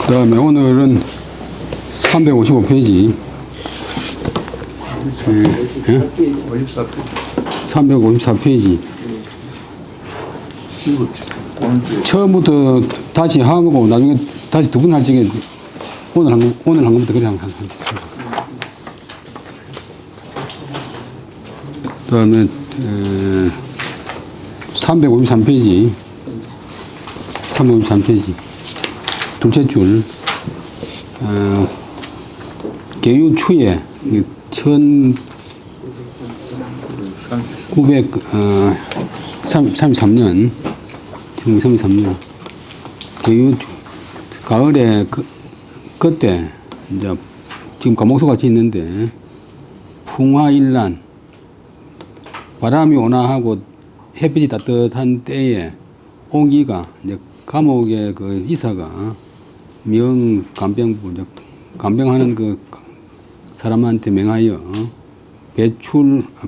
그 다음에 오늘은 355페이지. 354페이지. 처음부터 다시 하고 나중에 다시 두 번 할 적에 오늘 한 것부터 그냥 한. 그 다음에 353페이지. 353페이지. 둘째 줄. 개유 추에 1933년 개유 가을에 그때 이제 지금 감옥소 같이 있는데 풍화일란 바람이 온화하고 햇빛이 따뜻한 때에 옹기가 이제 감옥의 그 이사가 명간병부 간병하는 그 사람한테 명하여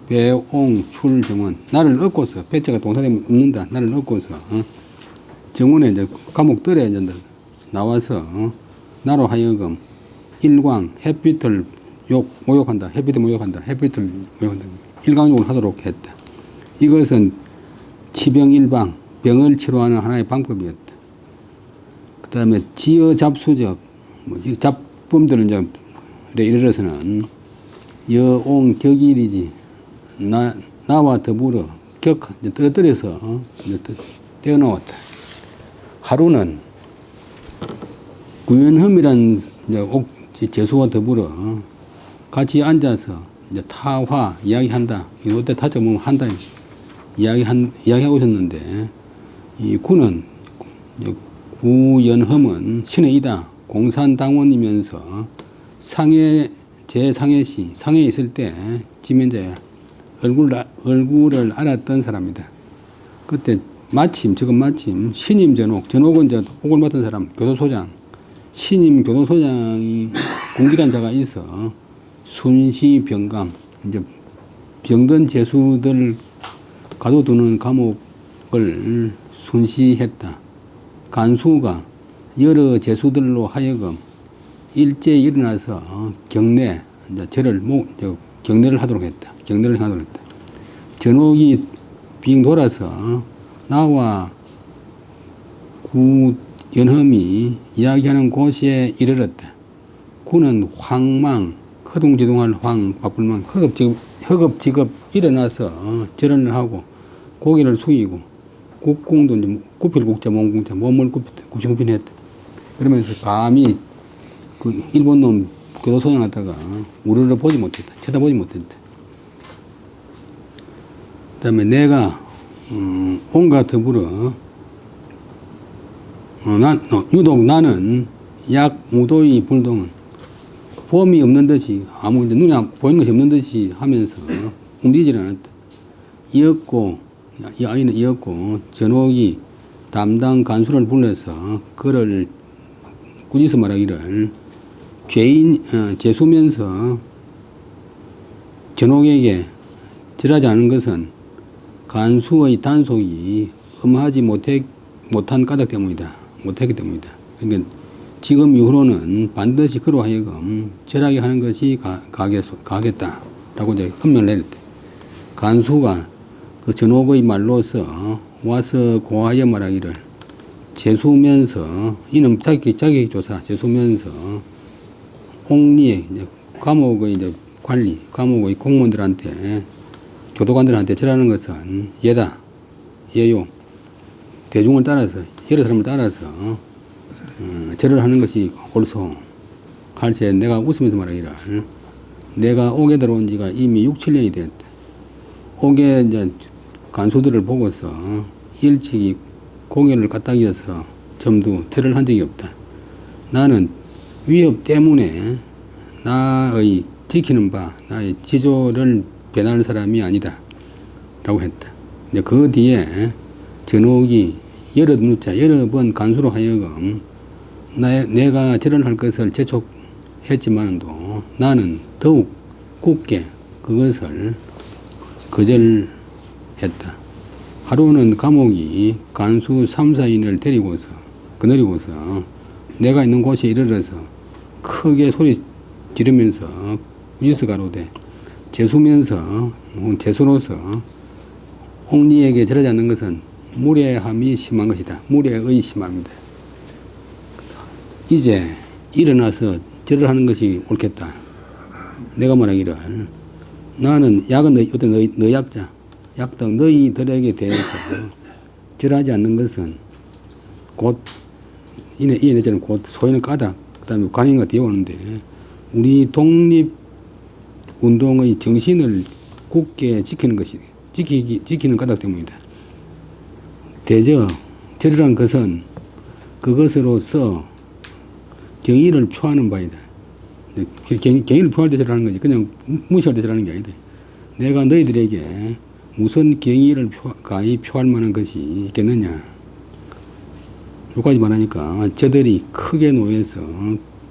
배옹 출 정원 나를 얻고서 배자가 동사되면 없는다 나를 얻고서 정원에 이제 감옥들에 이제 나와서 나로 하여금 일광 햇빛을 모욕한다 햇빛을 모욕한다 일광욕을 하도록 했다. 이것은 치병일방 병을 치료하는 하나의 방법이었다. 그 다음에 지어잡수적 잡범들을 이제 이르러서는 여옹 격일이지 나와 더불어 떨어뜨려서 떼어놓았다. 하루는 구연흠이란 제수와 더불어 같이 앉아서 이제 타화 이야기한다. 이때 타자 보면 한다 이야기하고 있었는데 이 구는 구연흠은 신의 이다 공산당원이면서 제 상해시 상해에 있을 때 지면자야 얼굴을 알았던 사람이다. 그때 지금 마침 신임 전옥은 이제 옥을 맡은 사람 교도소장 신임 교도소장이 군기란 자가 있어 순시병감 이제 병든 죄수들 가둬두는 감옥을 순시했다. 간수가 여러 죄수들로 하여금 일제에 일어나서 경례, 경례를 하도록 했다. 전옥이 빙 돌아서 나와 구연흠이 이야기하는 곳에 이르렀다. 구는 황망, 허둥지둥할 바쁠망, 허겁지겁 일어나서 절언을 하고 고개를 숙이고 국궁도 이제 구필국자, 몸궁자, 몸을 굽신굽신했다. 그러면서 감히 그 일본 놈 교도소장하다가 우르르 보지 못했다. 쳐다보지 못했다. 그 다음에 내가 온과 더불어 유독 나는 약 무도의 불동은 보험이 없는 듯이 아무 눈에 보이는 것이 없는 듯이 하면서 움직이질 않았다. 이 아이는 이었고 전옥이 담당 간수를 불러서 그를 꾸짖어 말하기를 죄수면서 전옥에게 절하지 않은 것은 간수의 단속이 엄하지 못한 까닭 때문이다. 못했기 때문이다. 그러니까 지금 이후로는 반드시 그로 하여금 절하게 하는 것이 가겠다라고 이제 엄명을 내렸다. 간수가 그 전옥의 말로서 와서 고하여 말하기를 재수면서 이는 자격조사 재수면서 옥리에 감옥의 이제 관리 감옥의 공무원들한테 교도관들한테 절하는 것은 예요 대중을 따라서 여러 사람을 따라서 절을 하는 것이 옳소 할세 내가 웃으면서 말하기를 내가 옥에 들어온 지가 이미 6, 7년이 되었다. 옥에 이제 간수들을 보고서 일찍이 고개를 까딱이어서 점도 절을 한 적이 없다. 나는 위협 때문에 나의 지키는 바 나의 지조를 배나는 사람이 아니다 라고 했다. 이제 그 뒤에 전옥이 여러 번 간수로 하여금 내가 절을 할 것을 재촉했지만도 나는 더욱 굳게 그것을 거절했다. 하루는 감옥이 간수 3, 4인을 데리고서 거느리고서 내가 있는 곳에 이르러서 크게 소리 지르면서 꾸짖어 가로되 재수면서 재수로서 옥리에게 절하지 않는 것은 무례함이 심한 것이다. 무례의 심함이다. 이제 일어나서 절을 하는 것이 옳겠다. 내가 말하기를 나는 약은 너 약자 약등 너희들에게 대해서 절하지 않는 것은 곧 이내저는 곧 소위는 까닭 그 다음에 관행과 뒤에 오는데 우리 독립운동의 정신을 굳게 지키는 것이 지키는 까닭 때문이다. 대저 절이란 것은 그것으로서 경의를 표하는 바이다. 경의를 표할 때 절하는 거지 그냥 무시할 때 절하는 게 아니다. 내가 너희들에게 무슨 경의를 가히 표할 만한 것이 있겠느냐. 여기까지 말하니까 저들이 크게 놓여서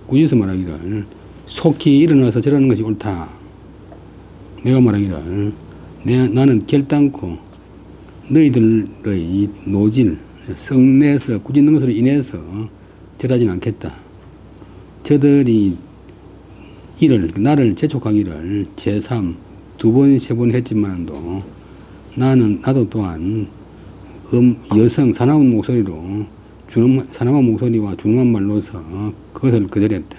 꾸짖어 말하기를 속히 일어나서 절하는 것이 옳다. 내가 말하기를 나는 결단코 너희들의 노질, 성내에서 꾸짖는 것으로 인해서 절하지는 않겠다. 저들이 나를 재촉하기를 제3, 2번, 3번 했지만도 나도 또한 여성 사나운 목소리로 사나운 목소리와 준엄한 말로서 그것을 거절했다.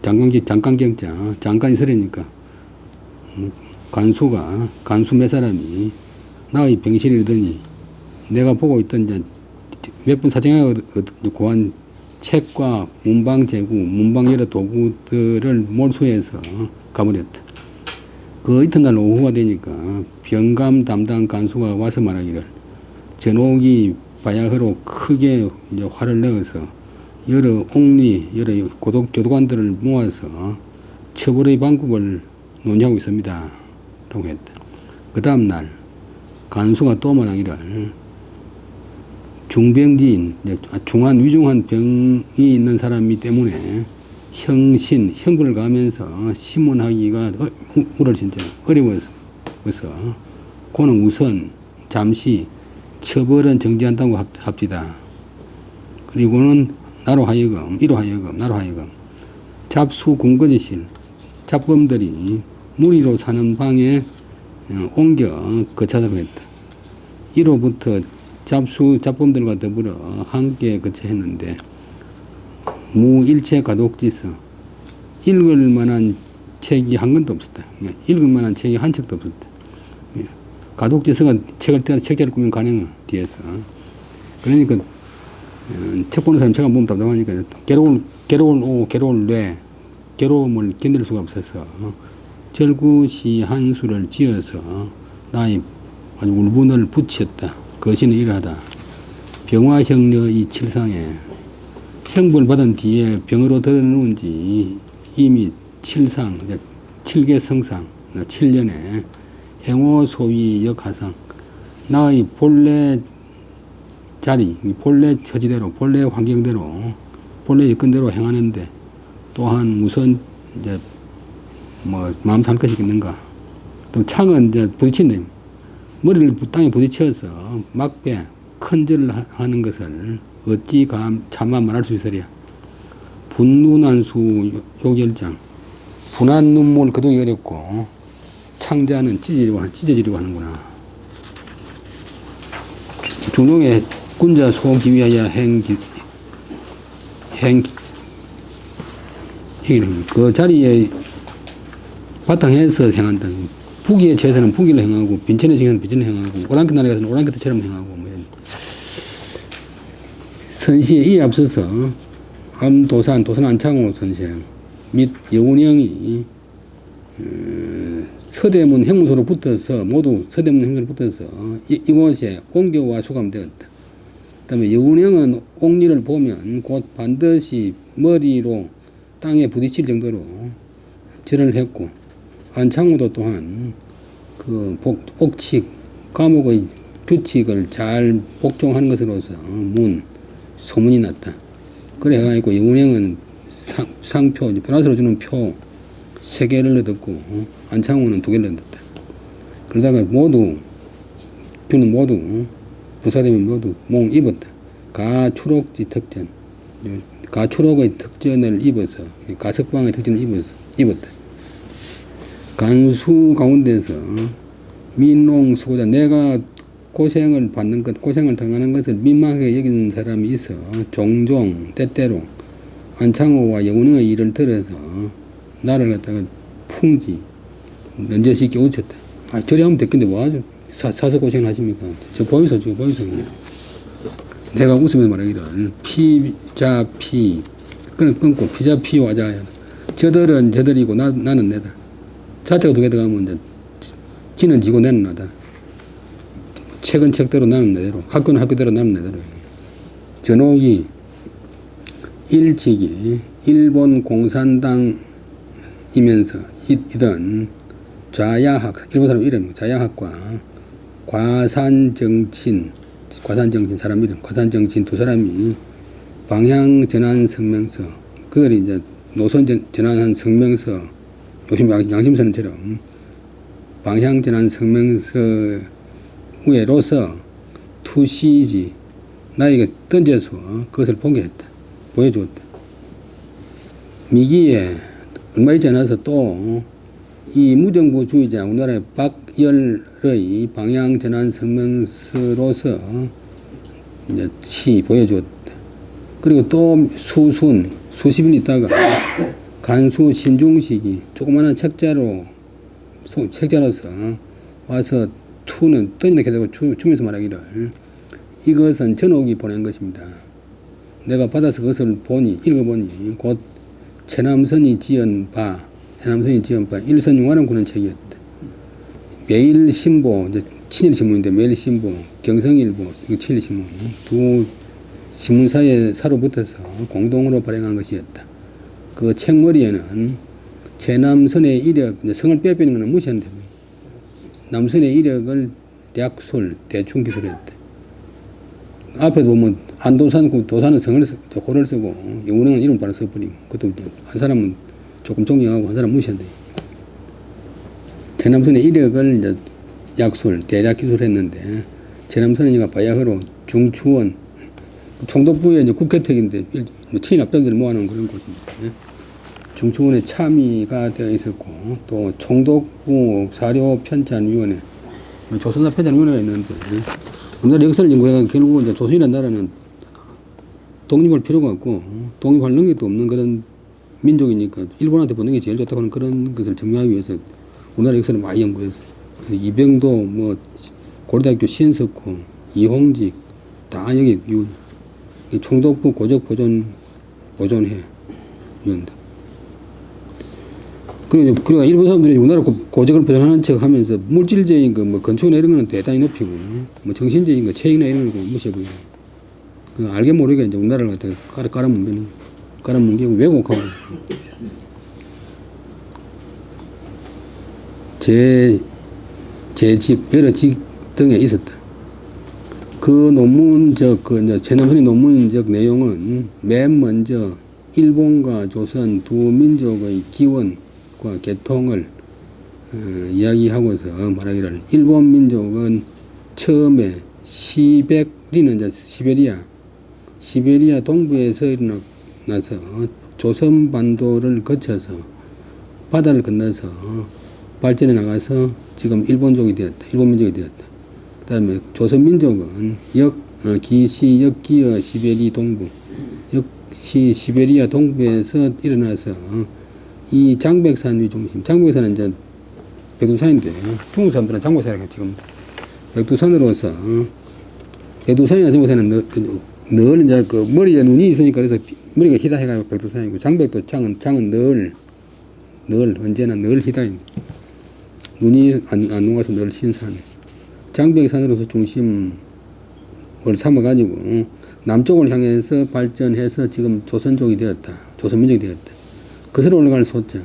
잠깐경자 잠깐 있으려니까 간수 몇 사람이 나의 병실에 이르더니 내가 보고 있던 몇 분 사정하여 고한 책과 문방 재구, 문방 여러 도구들을 몰수해서 가버렸다. 그 이튿날 오후가 되니까 병감 담당 간수가 와서 말하기를 전옥이 바야흐로 크게 화를 내어서 여러 옥리, 여러 교도관들을 모아서 처벌의 방법을 논의하고 있습니다. 라고 했다. 그 다음날 간수가 또 말하기를 중병지인, 중한 위중한 병이 있는 사람이 때문에 형벌을 가하면서 심문하기가 진짜 어려워서 그는 우선 잠시 처벌은 정지한다고 합시다. 그리고는 나로 하여금 잡수 군거지실 잡범들이 무리로 사는 방에 옮겨 거처하도록 했다. 이로부터 잡범들과 더불어 함께 거처했는데 무일체 가독지서 읽을 만한 책이 한 권도 없었다. 읽을 만한 책이 한 책도 없었다. 가독지서가 책자를 꾸면 가능해 뒤에서. 그러니까 책 보는 사람 책 안 보면 답답하니까 괴로울 뇌 괴로움을 견딜 수가 없어서 절구시 한 수를 지어서 나의 아주 울분을 붙였다. 거신을 일하다. 병화형려 이 칠상에 형벌 받은 뒤에 병으로 들어누운 지 이미 7개 성상 7년에 행호 소위 역하상 나의 본래 자리, 본래 처지대로, 본래 환경대로, 본래 여건대로 행하는데 또한 무슨 이제 마음 살 것이 있는가. 또 창은 이제 부딪힌다. 머리를 땅에 부딪혀서 막배 큰 절을 하는 것을 어찌 차마 말할 수 있으랴. 분노난수 요결장 분한 눈물 거두기 어렵고 창자는 찢어지려고 하는구나. 중용의 군자 소기 위하여 그 자리에 바탕해서 행한다. 부기에 처해서는 부기를 행하고 빈천에 처해서는 빈천을 행하고 오랑캐 나라에 가서는 오랑캐처럼 행하고 뭐 이런. 선시에 이에 앞서서 도산 안창호 선생 및 여운형이 서대문 행무소로 붙어서 모두 서대문 행무소로 붙어서 이곳에 옮겨와 수감되었다. 그 다음에 여운형은 옥리를 보면 곧 반드시 머리로 땅에 부딪힐 정도로 절을 했고 안창호도 또한 그 옥칙 과목의 규칙을 잘 복종하는 것으로서 소문이 났다. 그래 해가지고 여운형은 상표 보너스로 주는 표 3개를 얻었고 안창호는 2개를 얻었다. 그러다가 균은 모두 부사되면 모두 몽 입었다. 가 추록지 특전 가초록의 특전을 입어서 가석방의 특전을 입었다. 간수 가운데서 민농 수고자 내가 고생을 받는 것, 고생을 당하는 것을 민망하게 여기는 사람이 있어 종종 때때로 안창호와 영훈의 일을 들어서 나를 갖다가 풍지 넌저시게 웃쳤다. 아, 저리 하면 됐겠는데 뭐 아주 사서 고생을 하십니까? 저 보이소, 내가 웃으면서 말하기를 피자피 끊고 피자피 와자. 저들은 저들이고 나는 내다. 자자가 두 개 들어가면 이제 지는 지고 내는 나다. 책은 책대로 나는 내대로, 학교는 학교대로 나는 내대로. 전옥이 일찍이 일본 공산당이면서 이던 좌야학, 일본 사람 이름 좌야학과 과산정친 사람 이름 과산정친 두 사람이 방향 전환 성명서, 그들이 이제 노선 전환한 성명서, 요즘 양심선언처럼 방향 전환 성명서 위에로서 투시지 나에게 던져서 그것을 보여주었다. 미기에 얼마 있지 않아서 또 이 무정부주의자 우리나라의 박열의 방향 전환 성명서로서 이제 보여주었다. 그리고 또 수십 일 있다가 간수 신중식이 조그마한 책자로서 와서 투는 던진다 계속 추면서 말하기를 이것은 전옥이 보낸 것입니다. 내가 받아서 그것을 읽어보니 곧 최남선이 지은 바 일선용화는 그런 책이었다. 매일신보, 친일신문인데 매일신보, 경성일보, 친일신문 두 신문사에 사로 붙어서 공동으로 발행한 것이었다. 그 책머리에는 최남선의 이력, 성을 빼빼는 것은 무시하는데 남선의 이력을 약술, 대충 기술했다. 앞에 보면 한도산, 도산은 호를 쓰고 영훈은 이름 바로 써버리고 그것도 한 사람은 조금 존경하고 한 사람 무시한다. 최남선의 이력을 이제 약술, 대략 기술했는데 최남선이가 바야흐로 중추원, 총독부의 이제 국회택인데 친일 앞당들을 모아놓은 그런 곳입니다. 중추원에 참의가 되어 있었고 또 총독부 사료편찬위원회, 조선사 편찬위원회가 있는데 우리나라 역사를 연구해서 결국 이제 조선이라는 나라는 독립할 필요가 없고 독립할 능력도 없는 그런 민족이니까 일본한테 보는 게 제일 좋다고 하는 그런 것을 증명하기 위해서 우리나라 역사를 많이 연구했어요. 이병도, 고려대학교 신석호, 이홍직 다 여기 총독부 고적 보존회 위원들. 그리고 일본 사람들이 우리나라 고적을 보존하는 척 하면서 물질적인 거, 건축이나 이런 거는 대단히 높이고, 정신적인 거, 체익이나 이런 거 무시하고, 알게 모르게 이제 우리나라를 갖다가 깔아뭉개고 왜곡하고. 제집, 여러 집 등에 있었다. 그 최남선의 논문적 내용은 맨 먼저 일본과 조선 두 민족의 기원과 계통을 이야기하고서 말하기를 일본 민족은 처음에 시백리는 이제 시베리아 동부에서 일어나서 조선반도를 거쳐서 바다를 건너서 발전해 나가서 지금 일본 민족이 되었다. 그 다음에 조선민족은 기시 역기어 시베리 동부, 시베리아 동부에서 일어나서 이 장백산이 중심, 장백산은 이제 백두산인데 중국 사람들은 장백산이라고 지금 백두산으로서 백두산이나 장백산은 늘 이제 그 머리에 눈이 있으니까 그래서 머리가 희다 해가지고 백두산이고 장백도 장은 늘 언제나 늘 희다입니다. 눈이 안 녹아서 늘 신산. 장백산으로서 중심을 삼아가지고 남쪽을 향해서 발전해서 지금 조선족이 되었다. 조선민족이 되었다. 그새로 올라갈 소자.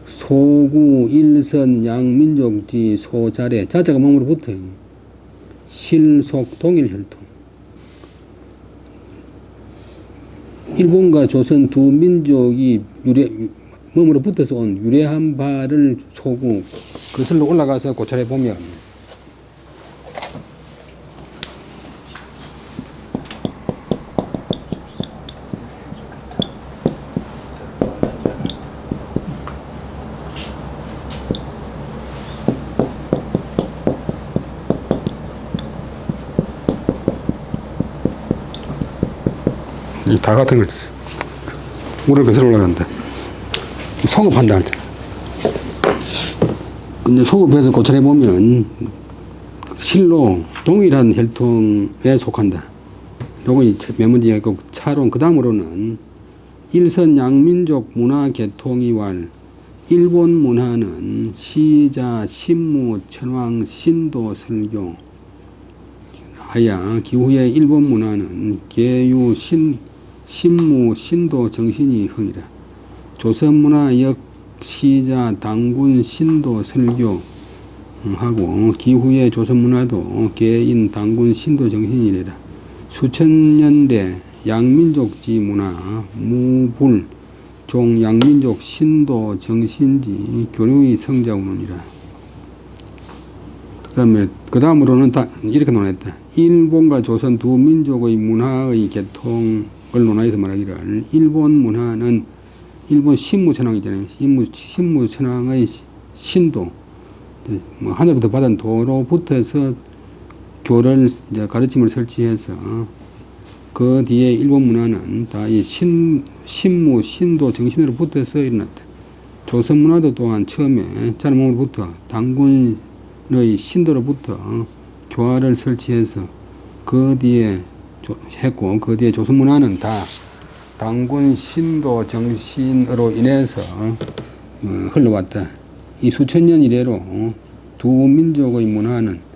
소구, 일선, 양민족지, 소자래. 자자가 몸으로 붙어요. 실속, 동일혈통. 일본과 조선 두 민족이 몸으로 붙어서 온 유래한 바를 소구, 그슬로 올라가서 고찰해 보면 다 같은 거지. 물을 거슬러 올라간다. 소급한다 할 때. 근데 소급해서 고찰해 보면 실로 동일한 혈통에 속한다. 요건 맨 먼저 얘기하고 차론 그 다음으로는 일선 양민족 문화 계통이왈 일본 문화는 시자 신무 천황 신도 설교 하야 기후의 일본 문화는 계유 신무 신도 정신이 흥이라. 조선 문화 역 시자 당군 신도 설교 하고 기후의 조선 문화도 계인 당군 신도 정신이래라. 수천 년대 양민족지 문화 무불 종 양민족 신도 정신지 교류의 성자운이라. 그 다음으로는 이렇게 논했다. 일본과 조선 두 민족의 문화의 계통을 논하여서 말하기를 일본 문화는 일본 신무천황 있잖아요. 신무천황의 신도 하늘부터 받은 도로부터서 교를 가르침을 설치해서 그 뒤에 일본 문화는 다 이 신무 신도 정신으로 붙어서 일어났다. 조선 문화도 또한 처음에 자르몽으로부터 당군의 신도로부터 교화를 설치해서 그 뒤에 했고 그 뒤에 조선 문화는 다 당군 신도 정신으로 인해서 흘러왔다. 이 수천 년 이래로 두 민족의 문화는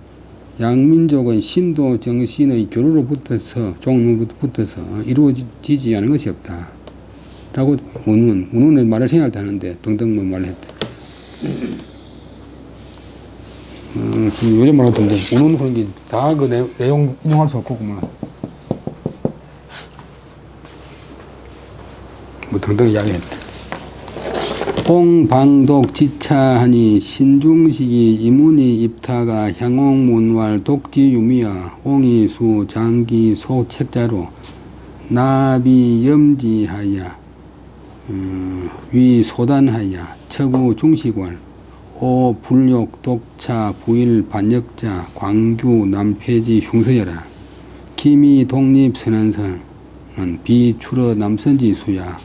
양민족의 신도 정신의 교류로 붙어서 종로부터 붙어서 이루어지지 않은 것이 없다. 라고 문헌의 말을 생각할 때 하는데 등등 말을 했다. 요즘 말하던데 문헌 그런 게 다 그 내용 인용할 수 없고 뭐 등등 이야기했다. 옹방독 지차하니 신중식이 이문이 입타가 향옥문왈 독지유미야 옹이수 장기 소책자로 나비 염지하야 위소단하야 처구 중식왈 오 불욕 독차 부일 반역자 광규 남폐지 흉서여라 기미 독립 선언선 비출어 남선지 수야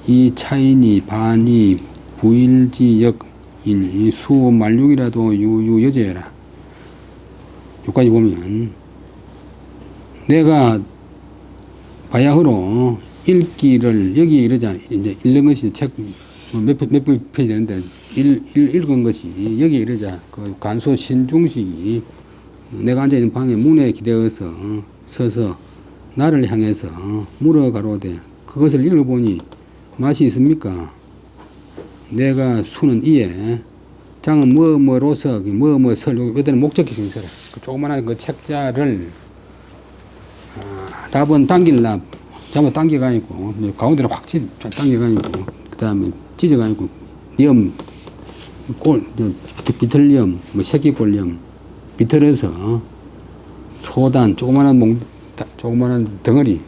이 차이니 반이 부일지역이니 수만륙이라도 유유여제해라. 여기까지 보면 내가 바야흐로 읽기를 여기에 이르자 이제 읽는 것이 책 몇 페이지 되는데 읽은 것이 여기에 이르자 그 간소 신중식이 내가 앉아 있는 방에 문에 기대어서 서서 나를 향해서 물어 가로되 그것을 읽어보니 맛이 있습니까? 내가 수는 이에 장은 뭐뭐로서 뭐뭐설 여기는 목적격이 있어라. 그 조그만한 그 책자를 랍은 당길 랍 잘못 당겨가 있고 가운데로 확 당겨가 있고 그 다음에 찢어가 있고 염 비틀염 뭐 새끼골염 비틀어서 소단 조그만한 덩어리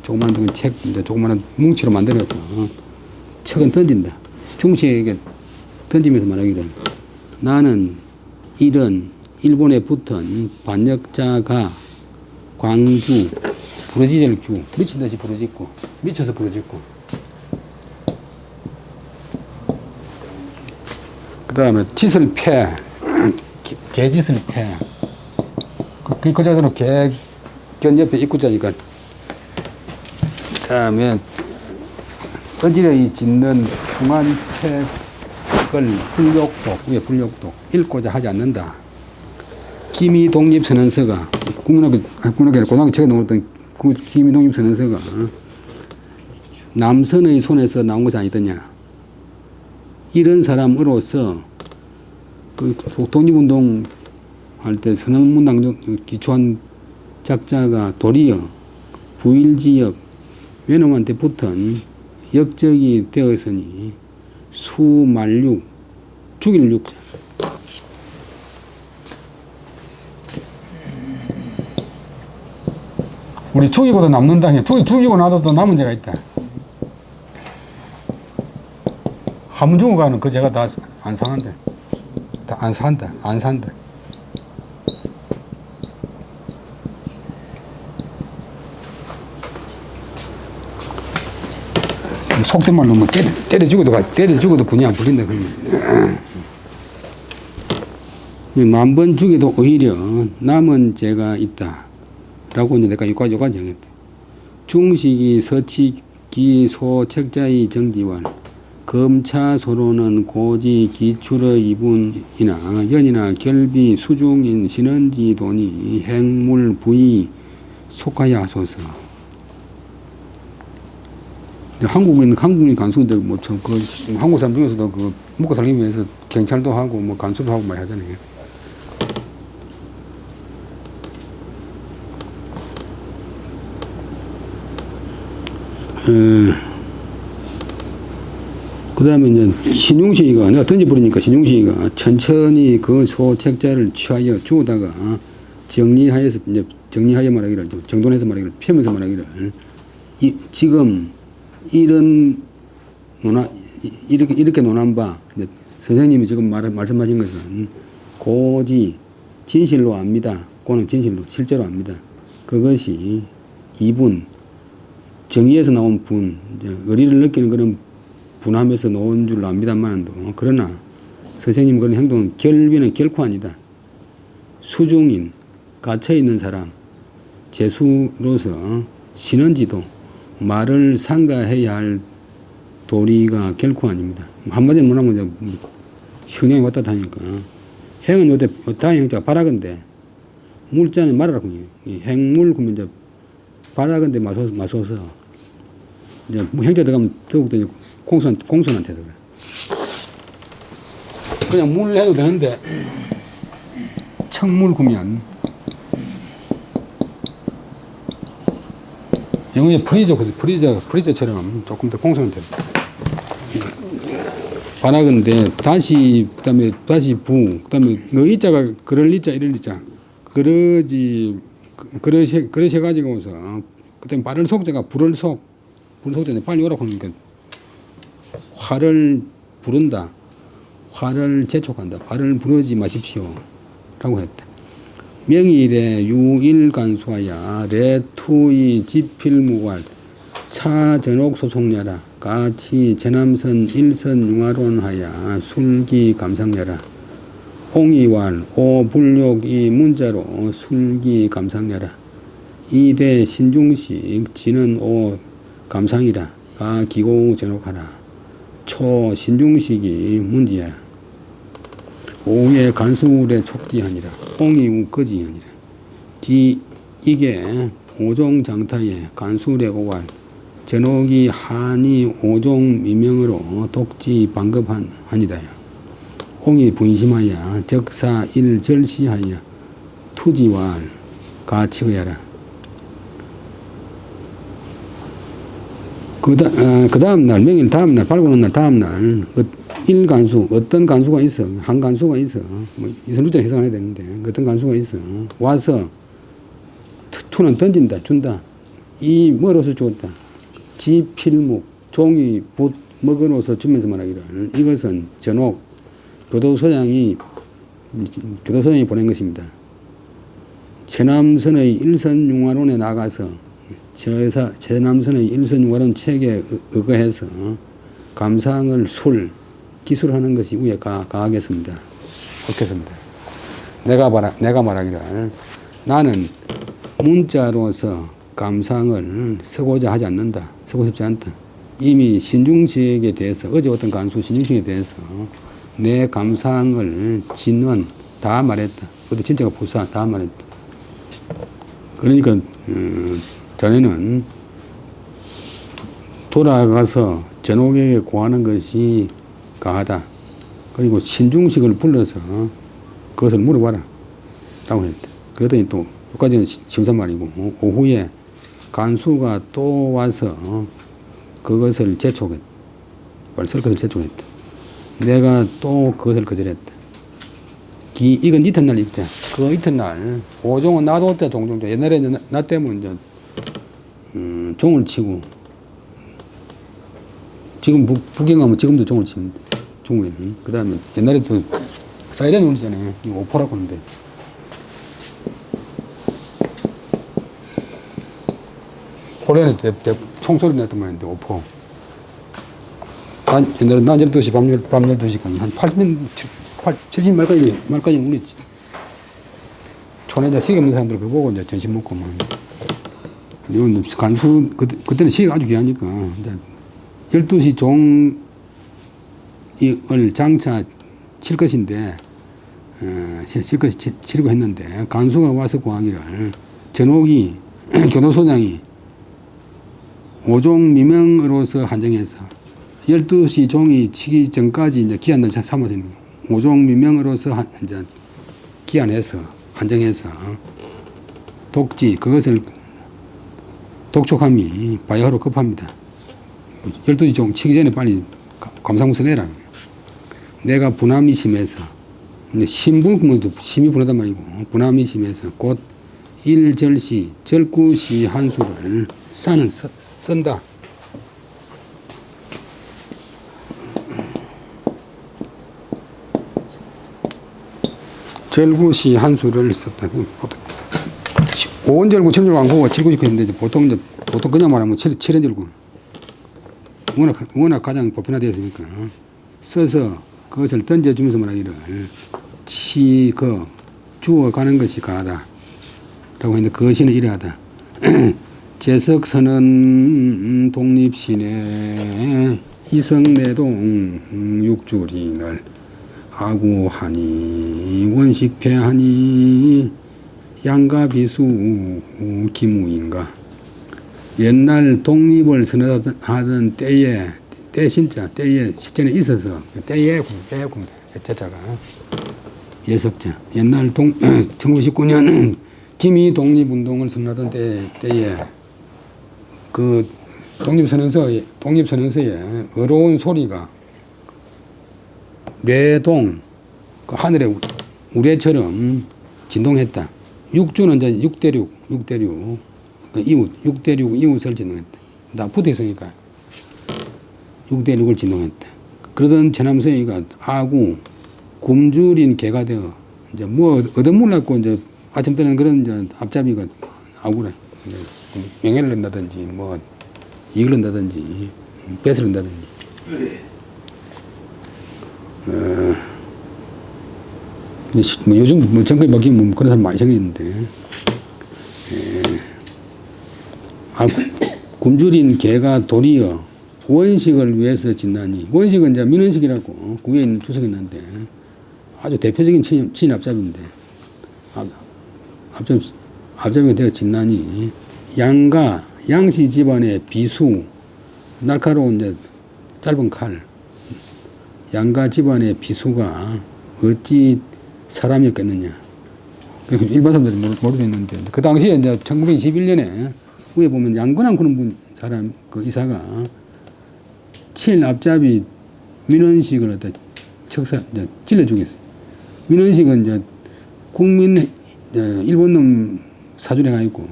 책 조그만한 뭉치로 만들어서 척은 던진다. 중식에게 던지면서 말하기를 나는 이런 일본에 붙은 반역자가 광규 부러지질 규 미친 듯이 부러짓고 미쳐서 부러짓고 그 다음에 짓을 패 개짓을 패 그 글자대로 개견 옆에 입구자니까 그 다음에 어지러이 짓는 흉한책을 불욕독 읽고자 하지 않는다. 기미 독립선언서가 고등학교 책에 나왔던 그 기미 독립선언서가 남선의 손에서 나온 것이 아니더냐. 이런 사람으로서 그 독립운동 할 때 선언문당 기초한 작자가 도리어 부일지역 외놈한테 붙은 역적이 되었으니 수만륙 죽일 육자 우리 죽이고도 남는다. 죽이고 나도 또 남은 죄가 있다. 한 번 죽어가는 그 죄가 다 안 상한데 다 안 산다. 속된 말로 뭐 때려 죽어도 분이 안 풀린다 그러면. 만번 죽여도 오히려 남은 죄가 있다라고 이제 내가 여기까지 정했다. 중식이 서치기 소책자의 정지완 검차소로는 고지 기출의 이분이나 연이나 결비 수중인 신원지 돈이 행물 부위 속하여 하소서. 한국인 간수인데 뭐 그 한국 사람 중에서도 그 먹고 살기 위해서 경찰도 하고 뭐 간수도 하고 많이 하잖아요. 그 다음에 이제 신용식이가 내가 던져버리니까 신용식이가 천천히 그 소책자를 취하여 주우다가 정리하여 말하기를 정돈해서 말하기를 펴면서 말하기를 지금 이런 이렇게 논한 바 선생님이 지금 말씀하신 것은 고지 진실로 압니다. 고는 진실로 실제로 압니다. 그것이 이분 정의에서 나온 분 의리를 느끼는 그런 분함에서 나온 줄로 압니다만도 그러나 선생님 그런 행동은 결비는 결코 아니다. 수중인 갇혀있는 사람 재수로서 신원지도 말을 상가해야 할 도리가 결코 아닙니다. 한마디로 말하면 형량이 왔다 다니까 행은 요때 다행 형자가 바라건대 물자는 말하라고 행물 그러면 이제 바라건대 마소서 이제 형자 들어가면 더욱더 공손한테 그래. 그냥 물 해도 되는데 청물 구면 영어에 프리저처럼 조금 더 공손한테 바라건대 다시 그다음에 그다음에 너 이자가 그럴 이자 이럴 이자 그러셔 가지고서 그다음에 발을 속자가 불을 속자인데 빨리 오라고 하니까 화를 부른다. 화를 재촉한다. 화를 부르지 마십시오. 라고 했다. 명일에 유일간수하야 레투이 지필무활 차전옥 소송야라 가치 제남선 일선융화론하야 술기감상야라 홍이왈 오불욕이 문자로 술기감상야라 이대 신중식 지는 오 감상이라 가 기고 전옥하라 초 신중식이 문지야 오후에 간수울에 촉지하니라 홍이 우거지하니라 이게 오종장타에 간수울에 오갈 전옥이 한이 오종 미명으로 독지 방급하니다야 홍이 분심하여 적사 일절시하여 투지왈 가치의하라 그 다음날, 명일 다음날, 발고는 날 다음날, 일간수, 어떤 간수가 있어. 한 간수가 있어. 뭐, 이선루자를 해석을 해야 되는데, 어떤 간수가 있어. 와서, 투는 던진다, 준다. 이 멀어서 죽었다. 지필묵, 종이, 붓, 먹어놓아서 주면서 말하기를. 이것은 전옥, 교도소장이 보낸 것입니다. 최남선의 일선융화론에 나가서 제남선의 일선융화론 책에 의거해서 감상을 기술하는 것이 위에 가하겠습니다. 옳겠습니다. 내가 말하기를 나는 문자로서 감상을 쓰고자 하지 않는다. 쓰고 싶지 않다. 이미 신중식에 대해서 어제 어떤 간수 신중식에 대해서 내 감상을 진원 다 말했다. 그것도 진짜가 부사 다 말했다. 그러니까 자네는 돌아가서 전옥에게 고하는 것이 가하다. 그리고 신중식을 불러서 그것을 물어봐라. 라고 했다. 그러더니 또 여기까지는 심사 말이고 오후에 간수가 또 와서 그것을 재촉했다. 벌써 그것을 재촉했다. 내가 또 그것을 거절했다. 이건 이튿날 입자. 그 이튿날 오종은 나도자 종종자. 옛날에 나 때문에 이제 종을 치고 지금 북경 가면 지금도 종을 칩니다. 종에는. 그 다음에 옛날에 또 사이렌 울리잖아요. 이거 오포라고 하는데. 홀에는 총소리 냈던 말인데 오포. 옛날에 낮 12시, 밤 12시까지 한 70말까지 울었지. 촌에 이제 시계 없는 사람들 그거 보고 이제 점심 먹고 막. 이건 간수, 그때는 시계가 아주 귀하니까. 이제 12시 종을 장차 칠 것인데, 치려고 했는데, 간수가 와서 고하기를, 전옥이, 교도소장이 5종 미명으로서 한정해서, 12시 종이 치기 전까지 이제 기한을 삼아서 5종 미명으로서 이제 기한해서, 한정해서, 독지, 그것을 독촉함이 바야흐로 급합니다. 12시 종 치기 전에 빨리 감사무소 내라. 내가 분함이 심해서, 심이 분하단 말이고, 분함이 심해서 곧 일절시, 절구시 한 수를 쓴다. 절구시 한 수를 썼다. 보통 5원절구, 7절구 안 보고 7구씩 했는데 보통 그냥 말하면 7원절구. 워낙 가장 보편화되었으니까 써서 그것을 던져주면서 말하기를 주어가는 것이 가하다 라고 했는데 그것이는 이러하다. 제석선은 독립신에 이성내동 육주린을 아구하니 원식패하니 양가비수 김우인가. 옛날 독립을 선언하던 때에 실전에 있어서 때에 제자가 예석자. 옛날 1919년 김이 독립운동을 선언하던 때에 그 독립선언서에 어려운 소리가 뇌동 그 하늘의 우레처럼 진동했다. 육주는 이제 6대륙 그 이웃을 진동했다. 나 붙어 있으니까 6대륙을 진동했다. 그러던 제남성이가 아구 굶주린 개가 되어 이제 뭐 얻어물랐고 이제 아침 때는 그런 이제 앞잡이가 아구래. 명예를 넣는다든지 뭐 이익을 넣는다든지 뺏을 넣는다든지. 뭐 요즘 뭐 정권이 바뀌면 뭐 그런 사람 많이 생기는데, 굶주린 개가 도리어 원식을 위해서 짓나니. 원식은 이제 민원식이라고 그 위에 있는 주석이 있는데 아주 대표적인 친 앞잡이인데 앞잡이가 되어 짓나니 양씨 집안의 비수 날카로운 이제 짧은 칼. 양가 집안의 비수가 어찌 사람이었겠느냐. 일반 사람들이 모르겠는데, 그 당시에 이제 1921년에 위에 보면 양근한 그런 사람, 그 이사가 친 앞잡이 민원식을 갖다 찔러 주겠어요. 민원식은 이제 일본 놈 사주례가 있고,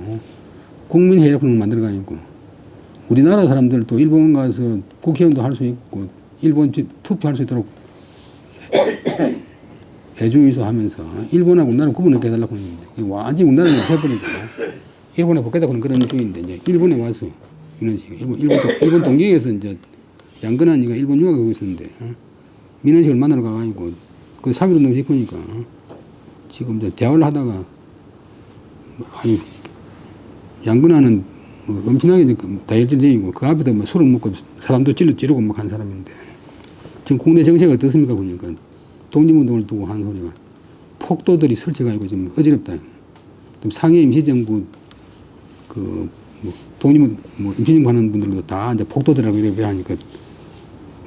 국민회의를 만들어가 있고, 우리나라 사람들도 일본 가서 국회의원도 할 수 있고, 일본 투표할 수 있도록 해주이소 하면서 일본하고 우리나라 구분을 해달라고 하는데 완전히 우리나라는 없애버리고 일본에 복귀하다 그런 중인데 이제 일본에 와서 민원식 일본 동경에서 이제 양근한이가 일본 유학하고 있었는데 민원식을 만나러 가가지고 그 3.1운동 직후니까 지금 이제 대화를 하다가 아니 양근한은 뭐 엄청나게 다혈질적이고 그 앞에다 뭐 술을 먹고 사람도 찌르고 막 한 사람인데 지금 국내 정세가 어떻습니까 보니까 독립운동을 두고 하는 소리가 폭도들이 설치가지고 좀 어지럽다. 좀 상해 임시정부 뭐 임시정부 하는 분들도 다 이제 폭도들하고 이렇게 하니까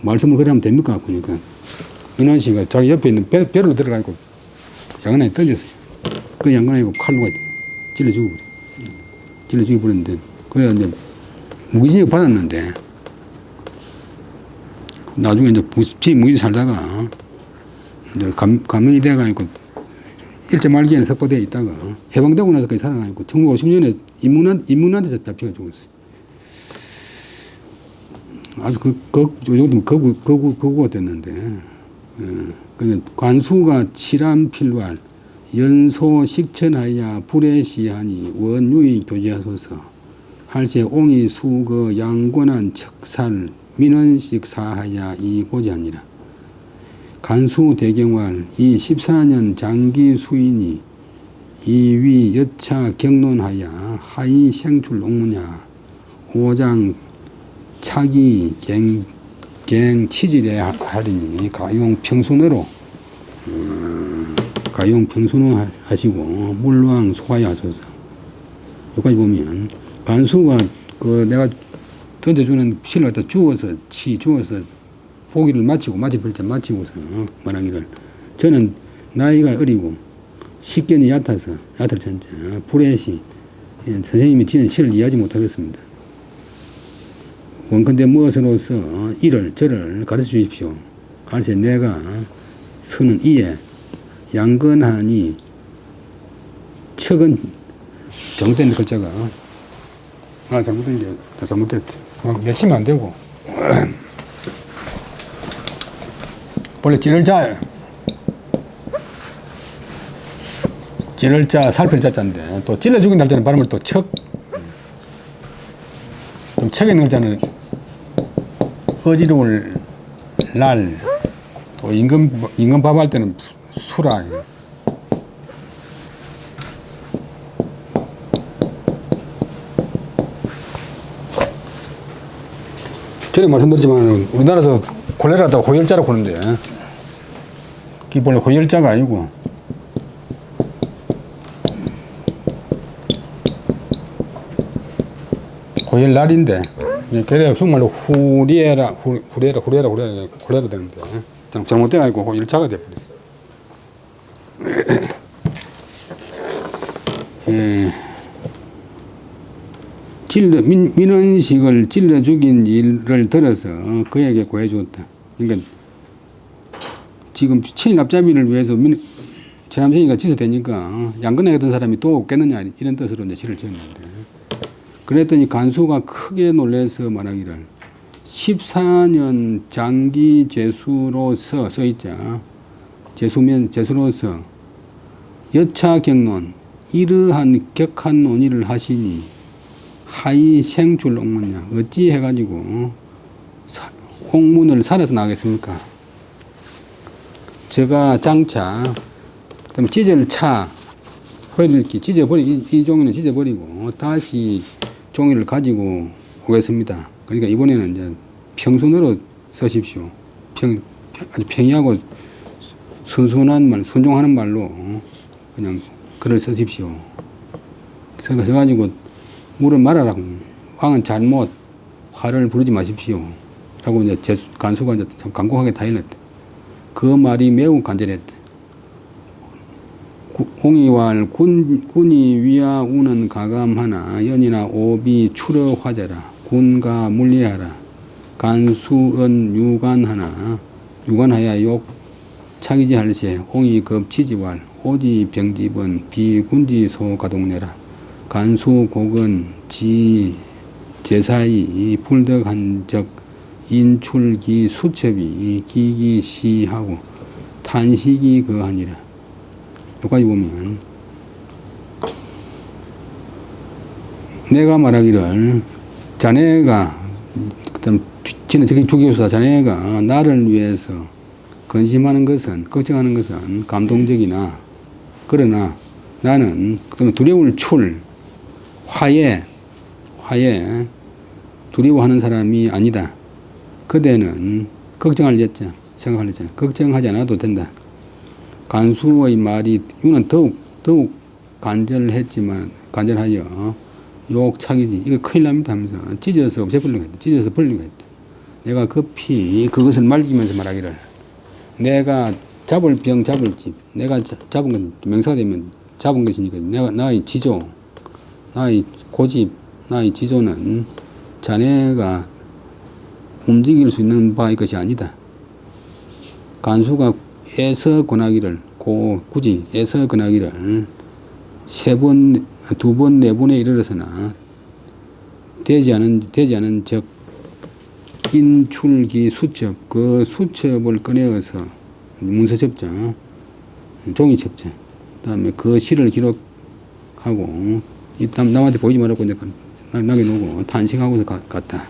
말씀을 그래 하면 됩니까? 그러니까 인원 씨가 자기 옆에 있는 배로 들어가고 양근한이 던졌어요. 그 양근한이 칼로 찔러 죽여버렸는데 그래야 이제 무기징역 받았는데 나중에 이제 무기징 살다가 이제 감명이 돼가지고 일제 말기에는 석고대에 있다가 해방되고 나서까지 살아가지고 1950년에 인문학에서 잡혀가 죽었어요. 아주 요 정도면 거구가 됐는데, 관수가 칠암필왈 연소 식천하야 불의시하니 원유이 교제하소서 할세 옹이 수거 양권한 척살 민원식 사하야 이고지하니라. 간수 대경활 이 14년 장기 수인이 이위 여차 경론하야 하이 생출 옥무냐 오장 차기 갱 치질에 하리니 가용 평순으로 가용 평순으로 하시고 물왕 소하여 하소서. 여기까지 보면 간수가 그 내가 던져주는 실을 갖다 주워서 보기를 마치고 마치필자 마치고서 말하기를 저는 나이가 어리고 식견이 얕아서 얕을 천자 불의시 선생님이 지은 시를 이해하지 못하겠습니다. 원컨대 무엇으로서 이를 저를 가르쳐 주십시오. 가르쳐 내가 서는 이에 양건하니 척은 정된 글자가 잘못된 게 잘못됐지. 맺히면 안 되고 원래 찌를 자 살필 자자인데 또 찔러 죽인 날짜는 발음을 또 척 좀 척에 있는 글자는 어지러울 날 또 임금 밥할 때는 수라. 전에 말씀드렸지만 우리나라에서 콜레라다 호열자라고 부르는데 그게 원래 호열자가 아니고 호열날인데 그래 정말로 후리에라 되는데 잘못돼가지고 호열자가 돼버렸어. 민원식을 찔러 죽인 일을 들어서 그에게 구해주었다. 그러니까 지금 친일 납자비를 위해서 최남생이가 지서되니까 양근하게 사람이 또 없겠느냐 이런 뜻으로 이제 시를 지었는데 그랬더니 간수가 크게 놀라서 말하기를 14년 장기 죄수로서 써있자 죄수로서 여차 경론 이러한 격한 논의를 하시니 하이 생출 옥문이야. 어찌 해가지고 옥문을 살아서 나가겠습니까? 저가 장차, 그다음에 찢을차, 버릴기, 이 종이는 찢어버리고 다시 종이를 가지고 오겠습니다. 그러니까 이번에는 이제 평순으로 쓰십시오. 아주 평이하고 순순한 말, 순종하는 말로 그냥 글을 쓰십시오. 그래가지고 물을 말하라고. 왕은 잘못 화를 부르지 마십시오. 라고 이제 간수가 이제 참 간곡하게 타일렀대. 그 말이 매우 간절했대. 옹이왈 군이 위아 우는 가감하나 연이나 오비 추러 화제라. 군가 물리하라. 간수은 유관하야 욕 차기지 할세. 옹이 급치지왈 오지 병집은 비군지소 가동내라. 간수곡은 제사이 불덕한적 인출기 수첩이 기기시하고 탄식이 그하니라. 여기까지 보면 내가 말하기를 자네가 그다음 지는 주기조사 자네가 나를 위해서 근심하는 것은 걱정하는 것은 감동적이나 그러나 나는 그다음에 두려울 화해 두려워하는 사람이 아니다. 그대는 걱정할 여자 생각할 여자 걱정하지 않아도 된다. 간수의 말이 이는 더욱 간절하여 욕 차기지 이거 큰일 납니다 하면서 찢어서 없애버리려고 했다. 찢어서 버리려고 했다. 내가 급히 그것을 말리면서 말하기를 내가 잡을 병 잡을 집 내가 잡은 건 명사가 되면 잡은 것이니까 나의 지조 나의 고집 나의 지조는 자네가 움직일 수 있는 바의 것이 아니다. 간수가 애서 권하기를 굳이 애서 권하기를 두 번, 네 번에 이르러서나 되지 않은 적 인출기 수첩 그 수첩을 꺼내어서 문서첩자 종이첩자 그다음에 그 시를 기록하고 남한테 보이지 말라고 이제 남겨놓고 탄식하고서 갔다.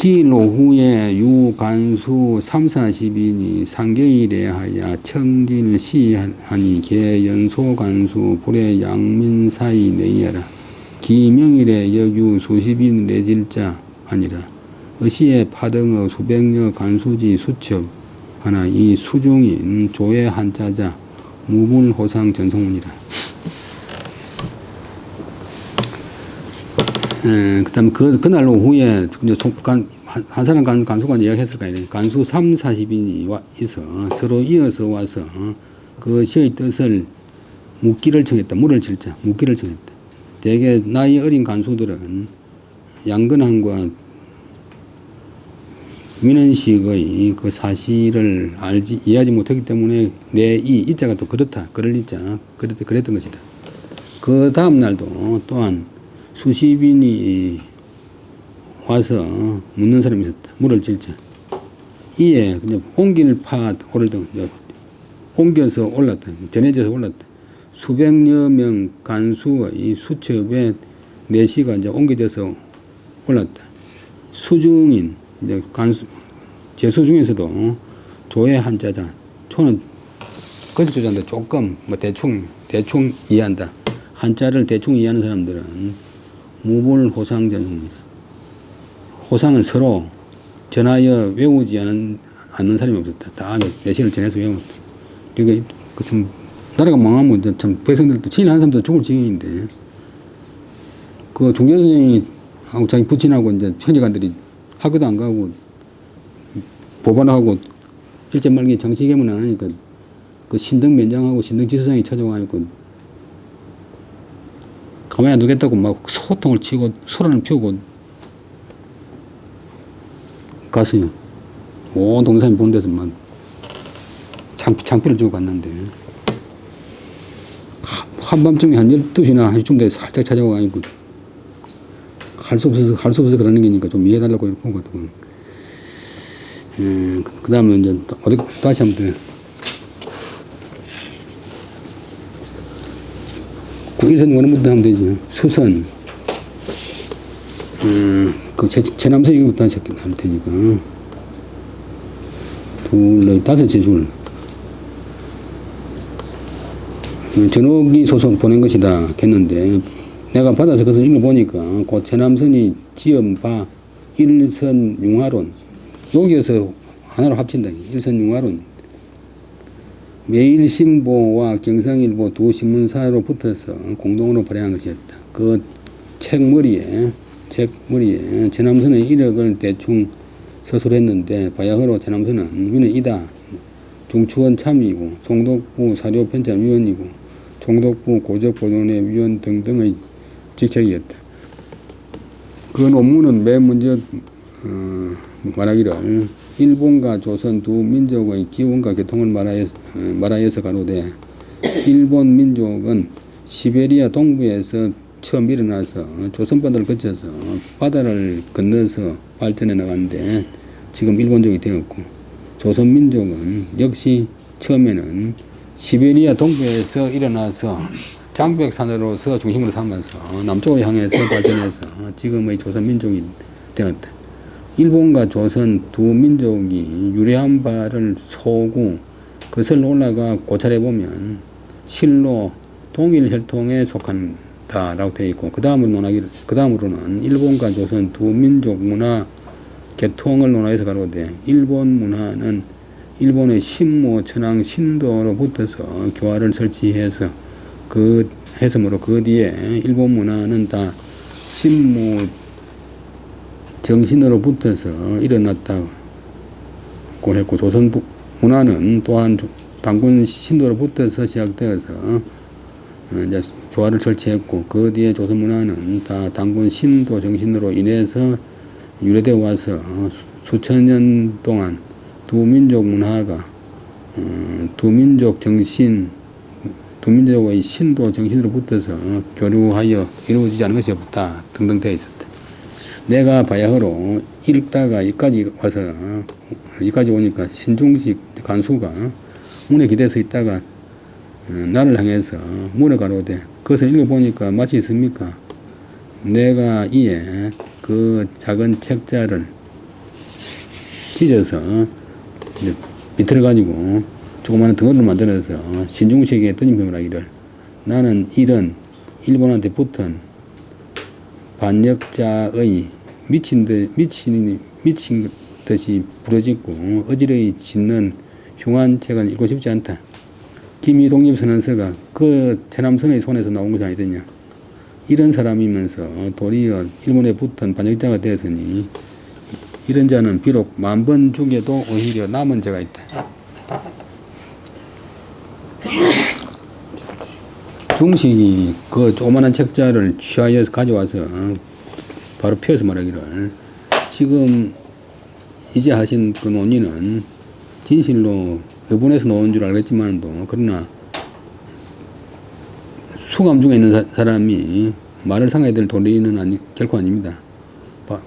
기일 오후에 유간수 3,40인이 상계일에 하야 청진 시하니 개연소간수 불의 양민사이 내이하라. 기명일에 여유 수십인 내질자 아니라. 의시에 파등의 수백여 간수지 수첩 하나 이 수중인 조의 한자자 무불호상 전송문이라. 그 다음에 그날 오후에 한 사람 간수가 이야기했을까 이래. 간수 3,40인이 있어 서로 이어서 와서 그 시의 뜻을 묻기를 청했다. 물을 질자 묻기를 청했다. 대개 나이 어린 간수들은 양근한과 민원식의 그 사실을 이해하지 못했기 때문에 내 이자가 또 그렇다. 그럴 이자 그랬던 것이다. 그 다음 날도 또한 수십인이 와서 묻는 사람이 있었다. 물을 질자. 이에 옮길 파 오르던 옮겨서 올랐다. 전해져서 올랐다. 수백여 명 간수의 수첩에 내시가 이제 옮겨져서 올랐다. 수중인 이제 간수 제수 중에서도 조의 한자자 초는 거짓 조자인데 조금 뭐 대충 이해한다. 한자를 대충 이해하는 사람들은 무불호상 전송입니다. 호상은 서로 전하여 외우지 않는 사람이 없었다. 다 내시를 전해서 외웠다. 그러니까 참 나라가 망하면 참 백성들도 친일하는 사람도 죽을 지경인데 그 종교 선생이 하고 자기 부친하고 이제 형제간들이 학교도 안 가고 보관하고 실제 말기 정치개문 안 하니까 그 신등면장하고 신등지사장이 찾아와가지고 가만히 안 두겠다고 막 소통을 치고 소란을 피우고 갔어요. 온 동사람이 보는 데서 막 창피를 주고 갔는데 한밤중에 한 12시나 1시쯤 돼 살짝 찾아와가지고 할 수 없어서 그러는 게니까 좀 이해해달라고 이렇게 본 것 같고. 그 다음에 이제 어디 다시 한번 그 일선 원어부터 하면 되지. 수선 그 제남서 이거부터 다시 할 테니까 둘, 다섯째 줄 전옥이 소송 보낸 것이다 했는데 내가 받아서 그것을 읽어보니까 그 제남선이 지은 바 일선융화론 여기에서 하나로 합친다. 일선융화론 매일신보와 경상일보 두 신문사로 붙어서 공동으로 발행한 것이었다. 그 책머리에 제남선의 이력을 대충 서술했는데 바야흐로 제남선은 위는 이다. 중추원 참의이고 총독부 사료편찬위원이고 총독부 고적보존회 위원 등등의 직책이었다. 그 논문은 맨 먼저 말하기를 일본과 조선 두 민족의 기원과 교통을 말하여서 가로되 일본 민족은 시베리아 동부에서 처음 일어나서 조선바다를 거쳐서 바다를 건너서 발전해 나갔는데 지금 일본족이 되었고 조선 민족은 역시 처음에는 시베리아 동부에서 일어나서 장백산으로서 중심으로 삼아서 남쪽으로 향해서 발전해서 지금의 조선 민족이 되었다. 일본과 조선 두 민족이 유래한 바를 소구 그것을 올라가 고찰해 보면 실로 동일 혈통에 속한다라고 되어 있고 그 다음으로는 일본과 조선 두 민족 문화 계통을 논하여서 가로되 일본 문화는 일본의 신무 천황 신도로 붙어서 교화를 설치해서 그 해서므로 그 뒤에 일본 문화는 다 신무 정신으로 붙어서 일어났다고 했고 조선 문화는 또한 당군 신도로 붙어서 시작되어서 이제 교화를 설치했고 그 뒤에 조선 문화는 다 당군 신도 정신으로 인해서 유래되어 와서 수천 년 동안 두 민족 문화가 두 민족 정신 두 민족의 신도 정신으로 붙어서 교류하여 이루어지지 않은 것이 없다 등등 되어 있었다. 내가 바야흐로 읽다가 여기까지 오니까 신중식 간수가 문에 기대서 있다가 나를 향해서 문을 가로되 그것을 읽어보니까 맛이 있습니까? 내가 이에 그 작은 책자를 찢어서 이제 비틀어 가지고 조그마한 덩어리를 만들어서 신중식에 던지면 하기를, 나는 이런 일본한테 붙은 반역자의 미친 듯이 부러지고 어지러이 짖는 흉한 책은 읽고 싶지 않다. 김이 독립선언서가 그 최남선의 손에서 나온 것이 아니더냐. 이런 사람이면서 도리어 일본에 붙은 반역자가 되었으니 이런 자는 비록 10,000번 죽여도 오히려 남은 죄가 있다. 중식이 그 조그만한 책자를 취하여서 가져와서 바로 펴서 말하기를, 지금 이제 하신 그 논의는 진실로 의본에서 나온 줄 알겠지만도, 그러나 수감 중에 있는 사람이 말을 상해야 될 도리는 결코 아닙니다.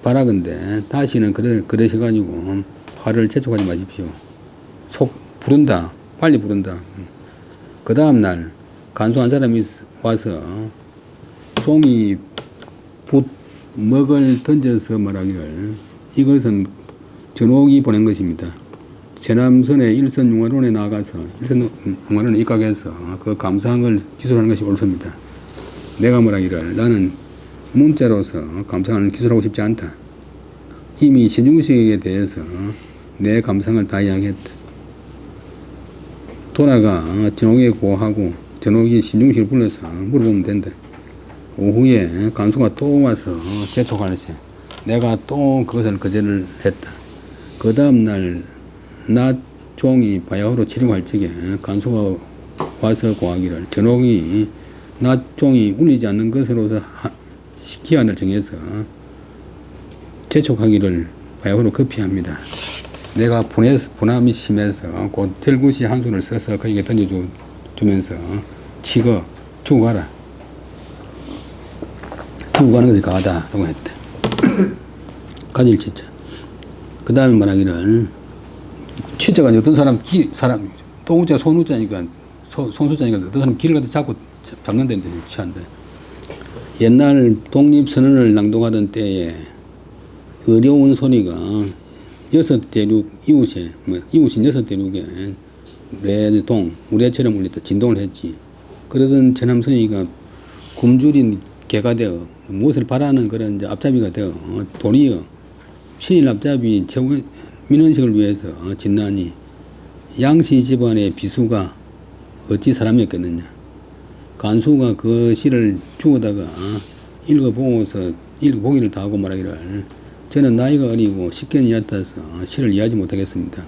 바라건대 다시는 그러셔가지고 화를 재촉하지 마십시오. 속 부른다, 빨리 부른다. 그 다음날 간수 한 사람이 와서 종이 먹을 던져서 말하기를, 이것은 전옥이 보낸 것입니다. 최남선의 일선융화론에 나가서 일선융화론에 입각해서 그 감상을 기술하는 것이 옳습니다. 내가 말하기를, 나는 문자로서 감상을 기술하고 싶지 않다. 이미 신중식에 대해서 내 감상을 다 이야기했다. 돌아가 전옥에 고하고 전옥이 신중식을 불러서 물어보면 된다. 오후에 간수가 또 와서 재촉할세. 내가 또 그것을 거절을 했다. 그 다음날 낮 종이 바야흐로 치료할 적에 간수가 와서 고하기를, 전옥이 낮 종이 울리지 않는 것으로서 기한을 정해서 재촉하기를 바야흐로 급히 합니다. 내가 분함이 심해서 곧 절구시 한 손을 써서 그에게 던져주면서 치거 주고 가라. 주고 가는 것이 가하다라고 했다. 가질 치자. 그 다음에 말하기를, 치자가 어떤 사람 똥우자 손우자니까 손수자니까 어떤 사람 길을 갖다 잡는 데인데 치한데, 옛날 독립선언을 낭독하던 때에 어려운 소리가 6대륙 이웃인 6대륙에 레동 우레처럼 울렸다. 진동을 했지. 그러던 최남선이가 굶주린 개가 되어 무엇을 바라는 그런 이제 앞잡이가 되어 도리어 신일 앞잡이 민원식을 위해서 진나니 양씨 집안의 비수가 어찌 사람이었겠느냐. 간수가 그 시를 죽어다가 읽어보기를 다 하고 말하기를, 저는 나이가 어리고 식견이 얕아서 시를 이해하지 못하겠습니다.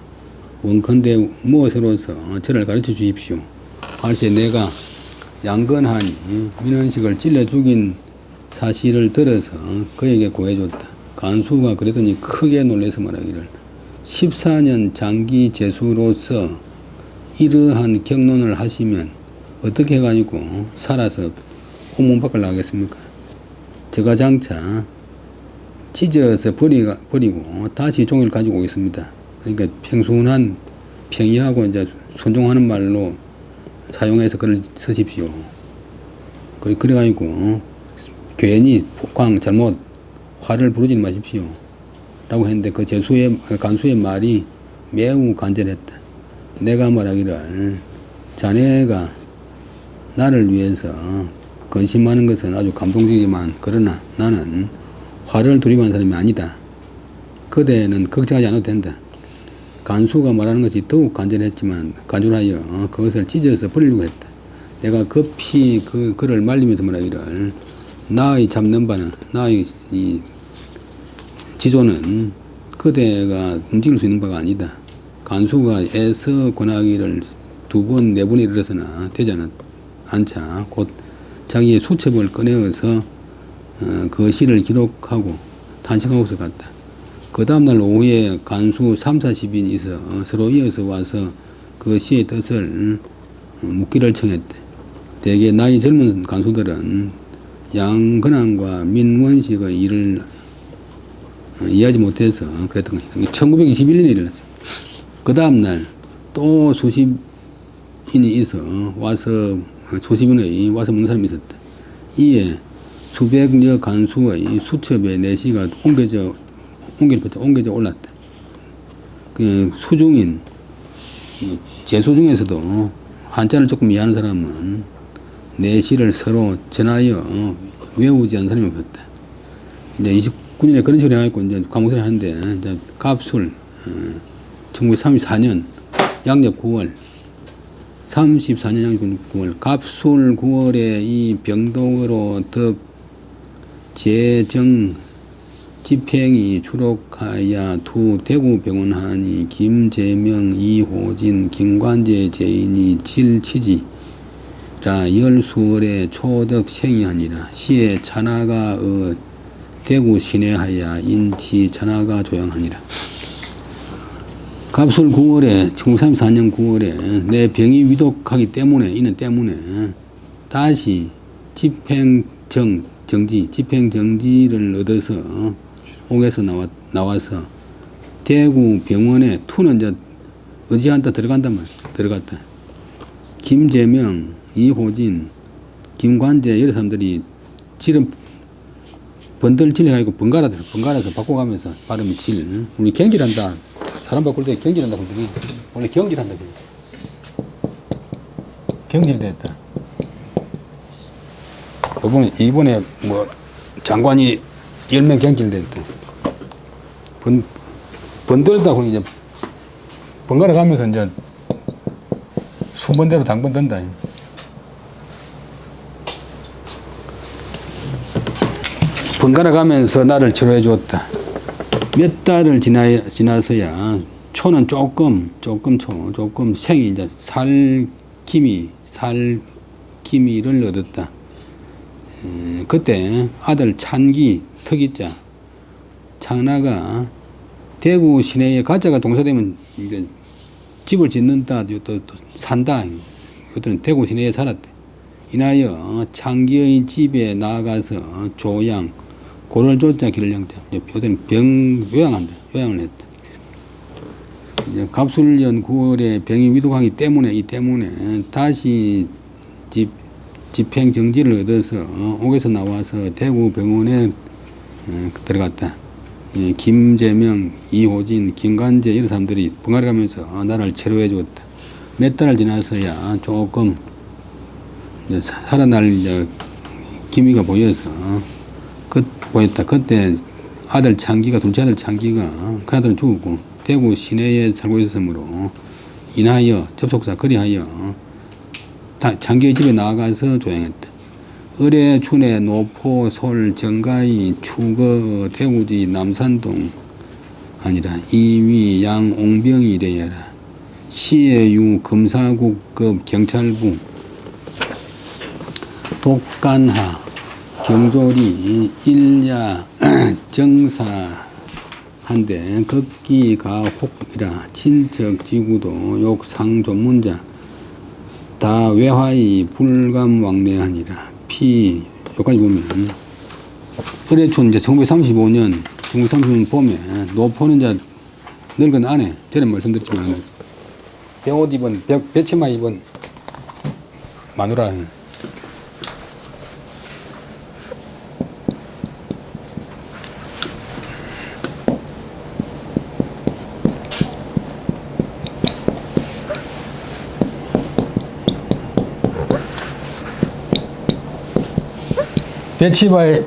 원컨대 무엇으로서 저를 가르쳐 주십시오. 할세 내가 양건하니 민원식을 찔러 죽인 사실을 들어서 그에게 고해줬다. 간수가 그러더니 크게 놀라서 말하기를, 14년 장기 제수로서 이러한 경론을 하시면 어떻게 해가지고 살아서 온몸 밖을 나가겠습니까? 제가 장차 찢어서 버리고 다시 종이를 가지고 오겠습니다. 그러니까 평순한 평이하고 이제 순종하는 말로 사용해서 글을 쓰십시오. 그래가지고 괜히 폭황 잘못 화를 부르지 마십시오. 라고 했는데 그 간수의 말이 매우 간절했다. 내가 말하기를, 자네가 나를 위해서 건심하는 것은 아주 감동적이지만, 그러나 나는 화를 두려워하는 사람이 아니다. 그대는 걱정하지 않아도 된다. 간수가 말하는 것이 더욱 간절했지만 간절하여 그것을 찢어서 버리려고 했다. 내가 급히 그를 말리면서 말하기를, 나의 잡는 바는, 나의 이 지조는 그대가 움직일 수 있는 바가 아니다. 간수가 애써 권하기를 2번, 4번에 이르러서나 되지 않자 곧 자기의 수첩을 꺼내어서 그 시를 기록하고 탄식하고서 갔다. 그 다음날 오후에 간수 30-40인이 서로 이어서 와서 그 시의 뜻을 묻기를 청했대. 대개 나이 젊은 간수들은 양근항과 민원식의 일을 이해하지 못해서 그랬던 것입니다. 1921년에 일어났어요. 그 다음날 또 수십인이 와서 묻는 사람이 있었다. 이에 수백여 간수의 수첩에 내시가 옮겨져 올랐다. 그 수중인 재수 중에서도 한자를 조금 이해하는 사람은 내 시를 서로 전하여 외우지 않는 사람이 없었다. 이제 29년에 그런 식으로 해갖고 이제 과목을 하는데, 이제 갑술, 1934년 양력 9월, 34년 양력 9월, 갑술 9월에 이 병동으로 덕 재정 집행이 추록하여 두 대구병원하니 김재명, 이호진, 김관재 제인이 칠치지라 열수월에 초덕 생이하니라. 시에 찬하가 대구 시내하여 인치 찬하가 조양하니라. 갑술 9월에 1934년 9월에 내 병이 위독하기 때문에 이는 때문에 다시 집행정지를 얻어서 옥에서 나와서 대구 병원에 투는 이제 의지한다 들어갔다. 김재명, 이호진, 김관재 여러 사람들이 지름 번들질해가지고 번갈아서 바꿔가면서 발음이 질. 우리 경질한다. 사람 바꿀 때 경질한다. 그러더니 원래 경질한다. 경질됐다. 이번에 뭐 장관이 10명 경질됐대. 번들다 보니 이제 번갈아 가면서 이제 순번대로 당번 든다. 번갈아 가면서 나를 치료해 주었다. 몇 달을 지나서야 초는 조금 생이 이제 살기미를 얻었다. 그때 아들 찬기 특이자 창나가 대구 시내에 가짜가 동사되면 이제 집을 짓는다, 또 산다. 이것들은 대구 시내에 살았대. 인하여 창기의 집에 나아가서 조양, 고를 조자 길을 양자. 이것들은 요양을 했다. 이제 갑술년 9월에 병이 위독하기 때문에 다시 집행 정지를 얻어서 옥에서 나와서 대구 병원에 들어갔다. 김재명, 이호진, 김관재 이런 사람들이 번갈아 가면서 나를 치료해 주었다. 몇 달을 지나서야 조금 살아날 기미가 보여서 보였다. 그때 둘째 아들 창기가 큰아들은 죽었고 대구 시내에 살고 있었으므로 인하여 접속사 그리하여 창기의 집에 나아가서 조양했다. 을의 춘의 노포 솔 정가이 추거 대구지 남산동 아니라 이위 양 옹병이래여라. 시의유 검사국급 경찰부 독간하 경조리 일야 정사한데 극기가혹이라 친척 지구도 욕상 전문자 다 외화이 불감왕래하니라. 여기까지 보면 을해촌 이제 1935년 봄에 노포는 이제 늙은 아내 전에 말씀드렸지만 배옷 입은 배치마 입은 마누라.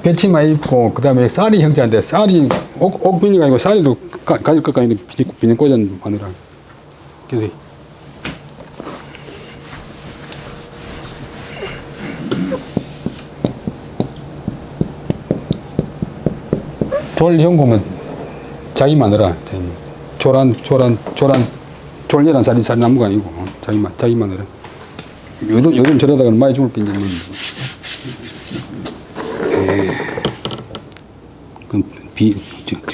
배치마 입고, 그 다음에 쌀이 형제한테 쌀이 옥비니가 아니고 쌀이로 가질 것까지 비닐 꽂아 마누라. 그래서 졸형공은 자기 마누라. 졸렬한 쌀이 나무가 아니고 자기 마누라. 요즘 저러다가는 많이 죽을 게 이제 뭐.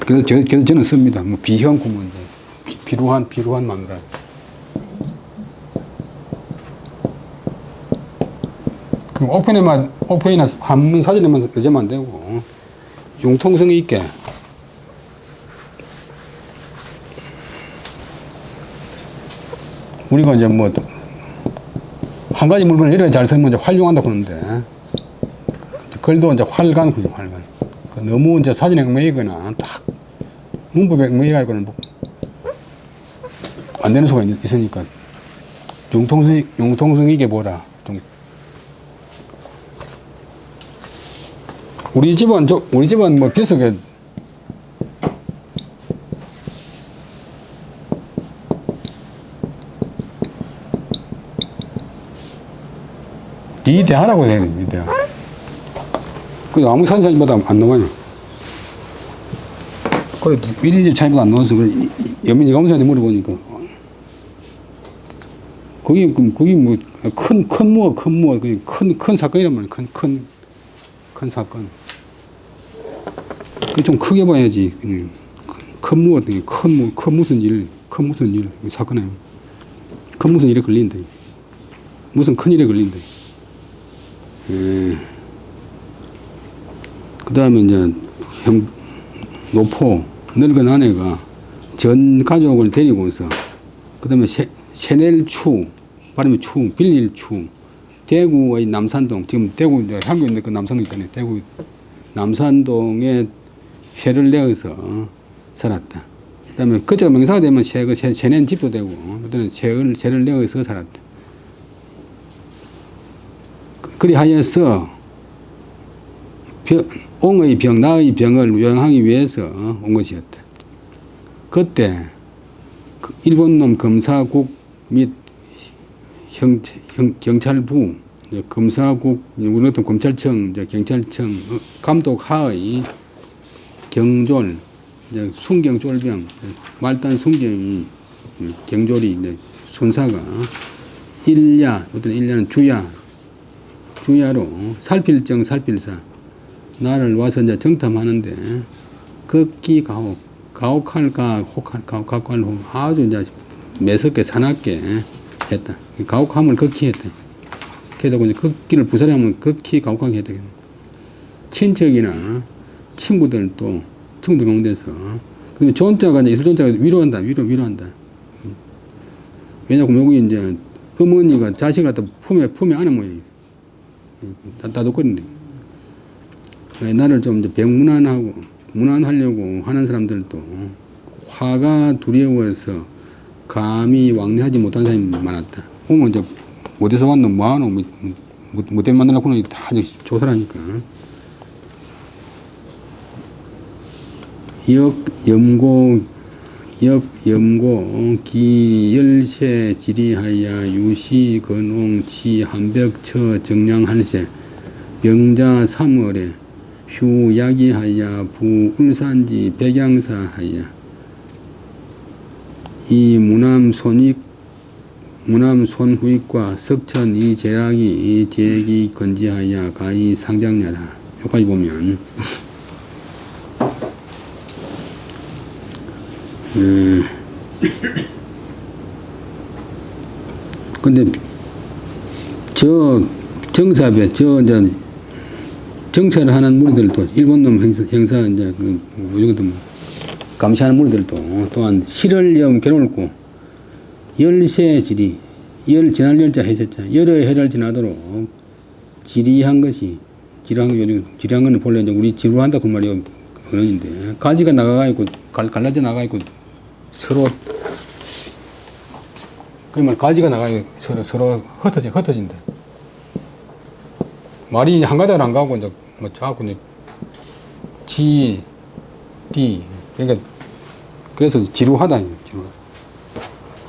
그래서 저는 씁니다. 뭐 비형 구문, 비루한 마누라. 그럼 옥편이나 한문 사전에만 의지하면 안 되고 융통성 있게 우리가 이제 뭐 한 가지 물건을 이렇게 잘 쓰면 이제 활용한다고 하는데 글도 이제 활간. 너무 이제 사진에 얽매이거나 딱 문법에 얽매이거나 안 되는 수가 있으니까 융통성 이게 뭐라. 좀 우리 집은 뭐 비슷하게 이 대하라고 해야 돼, 이 대하. 그 아무 산차이보다 안 나와요. 그래, 1인집 차이보다 안 나와서, 그래, 연민이 검사한테 물어보니까, 그게 뭐, 큰 사건이란 말이야. 큰 사건. 그 좀 크게 봐야지. 큰 무슨 일, 사건이에요. 큰 무슨 일에 걸린다. 무슨 큰 일에 걸린다. 그 다음에 이제 노포 늙은 아내가 전 가족을 데리고서 그 다음에 세넬추 발음이 추 빌릴추 대구의 남산동 지금 대구 향교 있는 그 남산동 있잖아요. 대구 남산동에 세를 내어서 살았다. 그 다음에 그자가 명사가 되면 세낸 집도 되고 그때는 세를 내어서 살았다. 그리 하여서 옹의 병, 나의 병을 요양하기 위해서 온 것이었다. 그때 일본놈 검사국 및 경찰부, 검사국, 우리 같은 검찰청, 경찰청 감독 하의 경졸, 순경쫄병, 말단 순경이 경졸이 순사가 일야, 어떤 일야는 주야로 살필사 나를 와서 이제 정탐하는데 극기 가혹할까 혹할 아주 이제 매섭게 사납게 했다. 가혹함을 극히 했다. 그래서 이제 극기를 부사하면 극히 가혹하게 했다. 친척이나 친구들 가운데서 그다음에 존자가 이제 있을 존자가 위로한다. 왜냐하면 여기 이제 어머니가 자식을 갖다 품에 안은 모양이에요. 따뜻거리네. 나를 좀 이제 문안하려고 하는 사람들도 화가 두려워서 감히 왕래하지 못한 사람이 많았다. 오면 이제 어디서 왔노, 뭐하노, 뭐 때문에 만나려고 다 조사하니까. 염고 기열세 지리하야 유시 건옹 치 한벽처 정량할세 병자 3월에 휴야기하야 부울산지 백양사하야 이 무남 손후익과 석천 이 제락이 제기 건지하야 가히 상장냐라. 여기까지 보면 근데 저 정사배 이제 정찰을 하는 무리들도 일본놈 행사 이제 뭐 감시하는 무리들도 또한 실을염 겨울고 열세 지리 지날 열자 했었자 여러 해를 지나도록 지리한 거는 본래 이제 우리 지루한다 그 말이요 언어인데 가지가 나가 있고 갈라져 나가 있고 서로 그 말 가지가 나가 있고 서로 흩어진다. 말이 한 가닥을 안 가고 이제 뭐 자꾸 이제 그러니까 그래서 지루하다.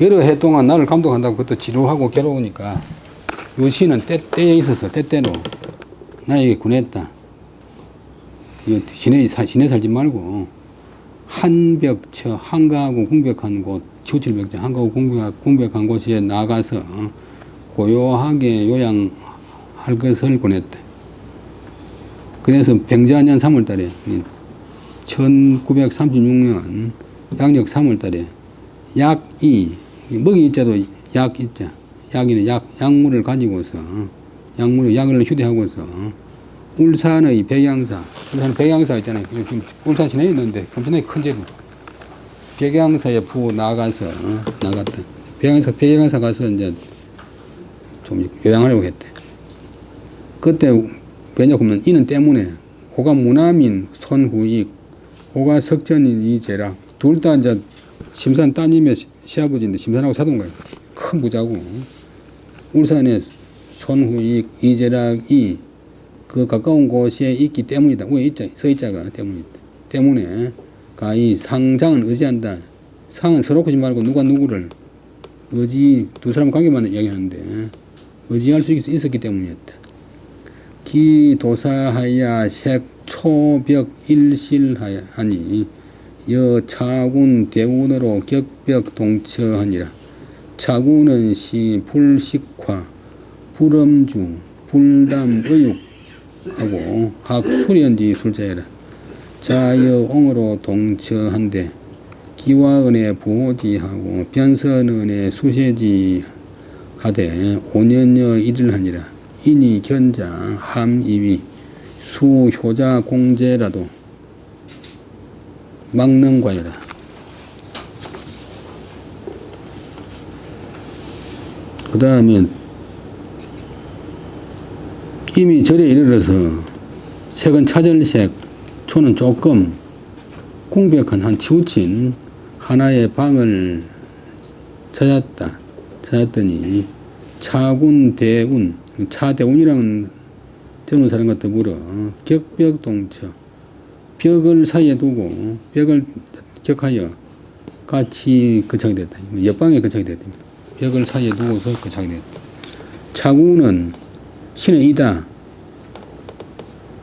여러 해 동안 나를 감독한다고 그것도 지루하고 괴로우니까 요 시는 때에 있어서 때때로 나에게 군했다. 시내 살지 말고 한벽처 한가하고 공백한 곳 지우칠벽자 한가하고 공백한 곳에 나가서 고요하게 요양할 것을 권했다. 그래서 병자년 3월달에 1936년 양력 3월달에 약이 먹이 있자도 약이자 약이는 약물을 가지고서 약을 휴대하고서 울산의 백양사 있잖아요. 지금 울산 시내에 있는데 엄청나게 큰 제로. 백양사에 나갔다. 백양사 가서 이제 좀 요양하려고 했대. 그때 왜냐하면 이는 때문에 호가 무남인 손후익, 호가 석전인 이제라 둘 다 이제 심산 따님의 시아버지인데 심산하고 사돈가요. 큰 부자고 울산에 손후익, 이재락이 그 가까운 곳에 있기 때문이다. 왜 있자 서있자가 때문에 가히 상장은 의지한다. 상은 서로 크지 말고 누가 누구를 의지 두 사람 관계만 이야기하는데 의지할 수 있었기 때문이었다. 기도사하야 색초벽 일실하니 여차군 대운으로 격벽 동처하니라. 차군은 시 불식화 불엄주 불담의육하고 학수련지 술자해라. 자여옹으로 동처한데 기와은의 부호지하고 변선은의 수세지하되 오년여 일을하니라. 인이 견자 함이위 수효자 공제라도 막능과여라. 그 다음에 이미 절에 이르러서 색은 차절색, 초는 조금 공백한 한 치우친 하나의 방을 찾았더니 차군 대운, 차대운이라는 젊은 사람 같아 물어 격벽동처 벽을 사이에 두고 벽을 격하여 같이 거착이 됐다. 옆방에 거착이 됐다. 벽을 사이에 두고서 거착이 됐다. 차군은 신의 이다.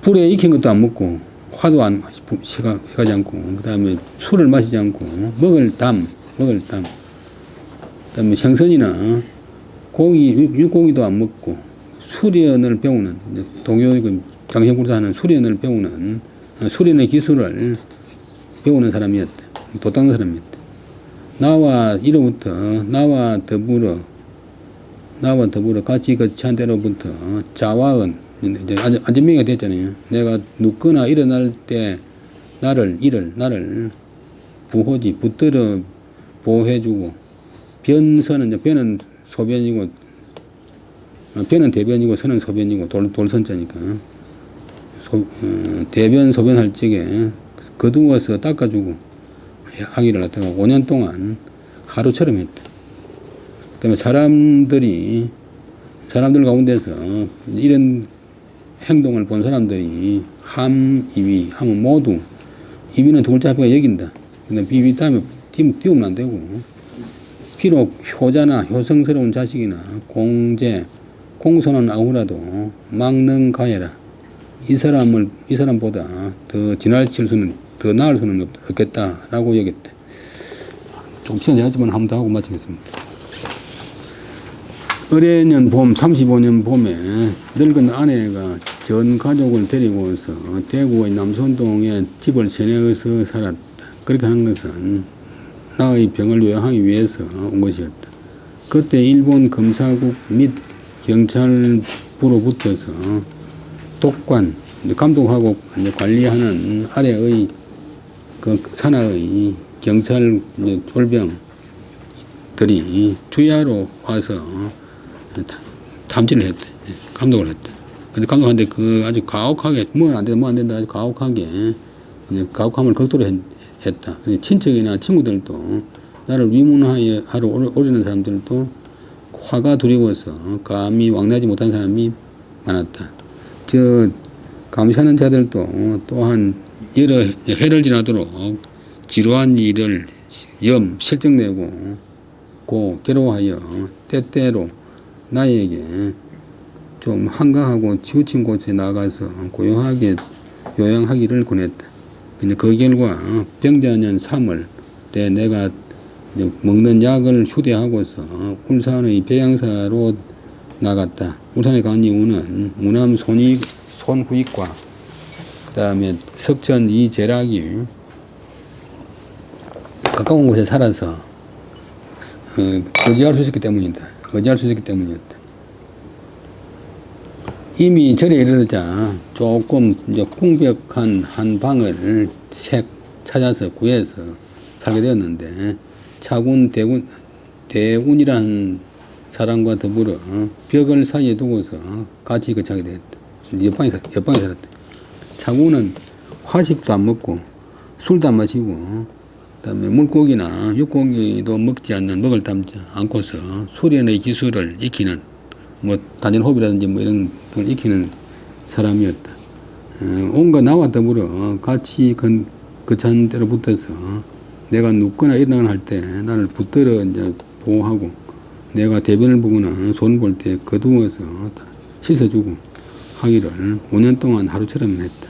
불에 익힌 것도 안 먹고 화도 안 식하지 않고 그 다음에 술을 마시지 않고 먹을 담 그 다음에 생선이나 고기 육고기도 안 먹고 수련을 배우는 동요 장생구에서 하는 수련을 배우는 수련의 기술을 배우는 사람이었다. 도 닦는 사람이었다. 나와 이로부터 나와 더불어 같이 거치한 때로부터 자와은 이제 안전명의가 됐잖아요. 내가 눕거나 일어날 때 나를 부호지 붙들어 보호해주고 변선은 변은 소변이고 변은 대변이고 선은 소변이고 돌선자니까 대변 소변 할 적에 거두어서 닦아주고 하기를 갖다가 5년 동안 하루처럼 했다. 그다음에 사람들 가운데서 이런 행동을 본 사람들이 함이위 하면 모두 이위는 두 글자 합해가 여긴다. 근데 비위 다음에 띄우면 안 되고 비록 효자나 효성스러운 자식이나 공제 공손한 아우라도 막능가해라. 이 사람보다 더 더 나을 수는 없겠다라고 여겼다. 좀 시간이 지났지만 한 번 더 하고 마치겠습니다. 을해년 봄 35년 봄에 늙은 아내가 전 가족을 데리고서 대구의 남손동에 집을 세내어서 살았다. 그렇게 하는 것은 나의 병을 요양하기 위해서 온 것이었다. 그때 일본 검사국 및 경찰부로부터서 독관, 감독하고 관리하는 아래의 그 산하의 경찰 쫄병들이 투야로 와서 탐지를 했대. 감독을 했대. 근데 감독한테 그 아주 가혹하게 뭐 안 된다 아주 가혹하게 가혹함을 극도로 했다. 친척이나 친구들도 나를 위문하러 오려는 사람들도 화가 두려워서 감히 왕래하지 못한 사람이 많았다. 감시하는 자들도 또한 여러 해를 지나도록 지루한 일을 실적내고 괴로워하여 때때로 나에게 좀 한가하고 치우친 곳에 나가서 고요하게 요양하기를 권했다. 근데 그 결과 병자년 3월에 내가 먹는 약을 휴대하고서 울산의 배양사로 나갔다. 울산에 간 이유는 무남 손후익과 그 다음에 석천 이재락이 가까운 곳에 살아서 의지할 수 있었기 때문이었다. 이미 절에 이르자 조금 공백한 한 방을 찾아서 구해서 살게 되었는데 차군 대운이라는 사람과 더불어 벽을 사이에 두고서 같이 거차게 되었다. 옆방에 살았다. 차군은 화식도 안 먹고 술도 안 마시고 그다음에 물고기나 육고기도 먹을 담지 않고서 수련의 기술을 익히는 뭐 단연호흡이라든지 뭐 이런 걸 익히는 사람이었다. 온갖 나와 더불어 같이 그 잔대로 붙어서 내가 눕거나 일어나거나 할 때 나를 붙들어 이제 보호하고 내가 대변을 보거나 손을 볼 때 거두어서 씻어주고 하기를 5년 동안 하루처럼 했다.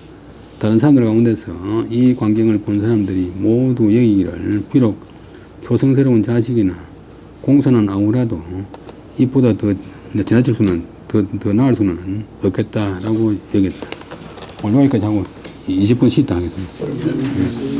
다른 사람들 가운데서 이 광경을 본 사람들이 모두 여기기를 비록 초성스러운 자식이나 공손한 아우라도 이보다 더 지나칠 수는 더 나을 수는 없겠다라고 여겼다. 오늘 여기까지 하고 20분 쉬다 하겠습니다.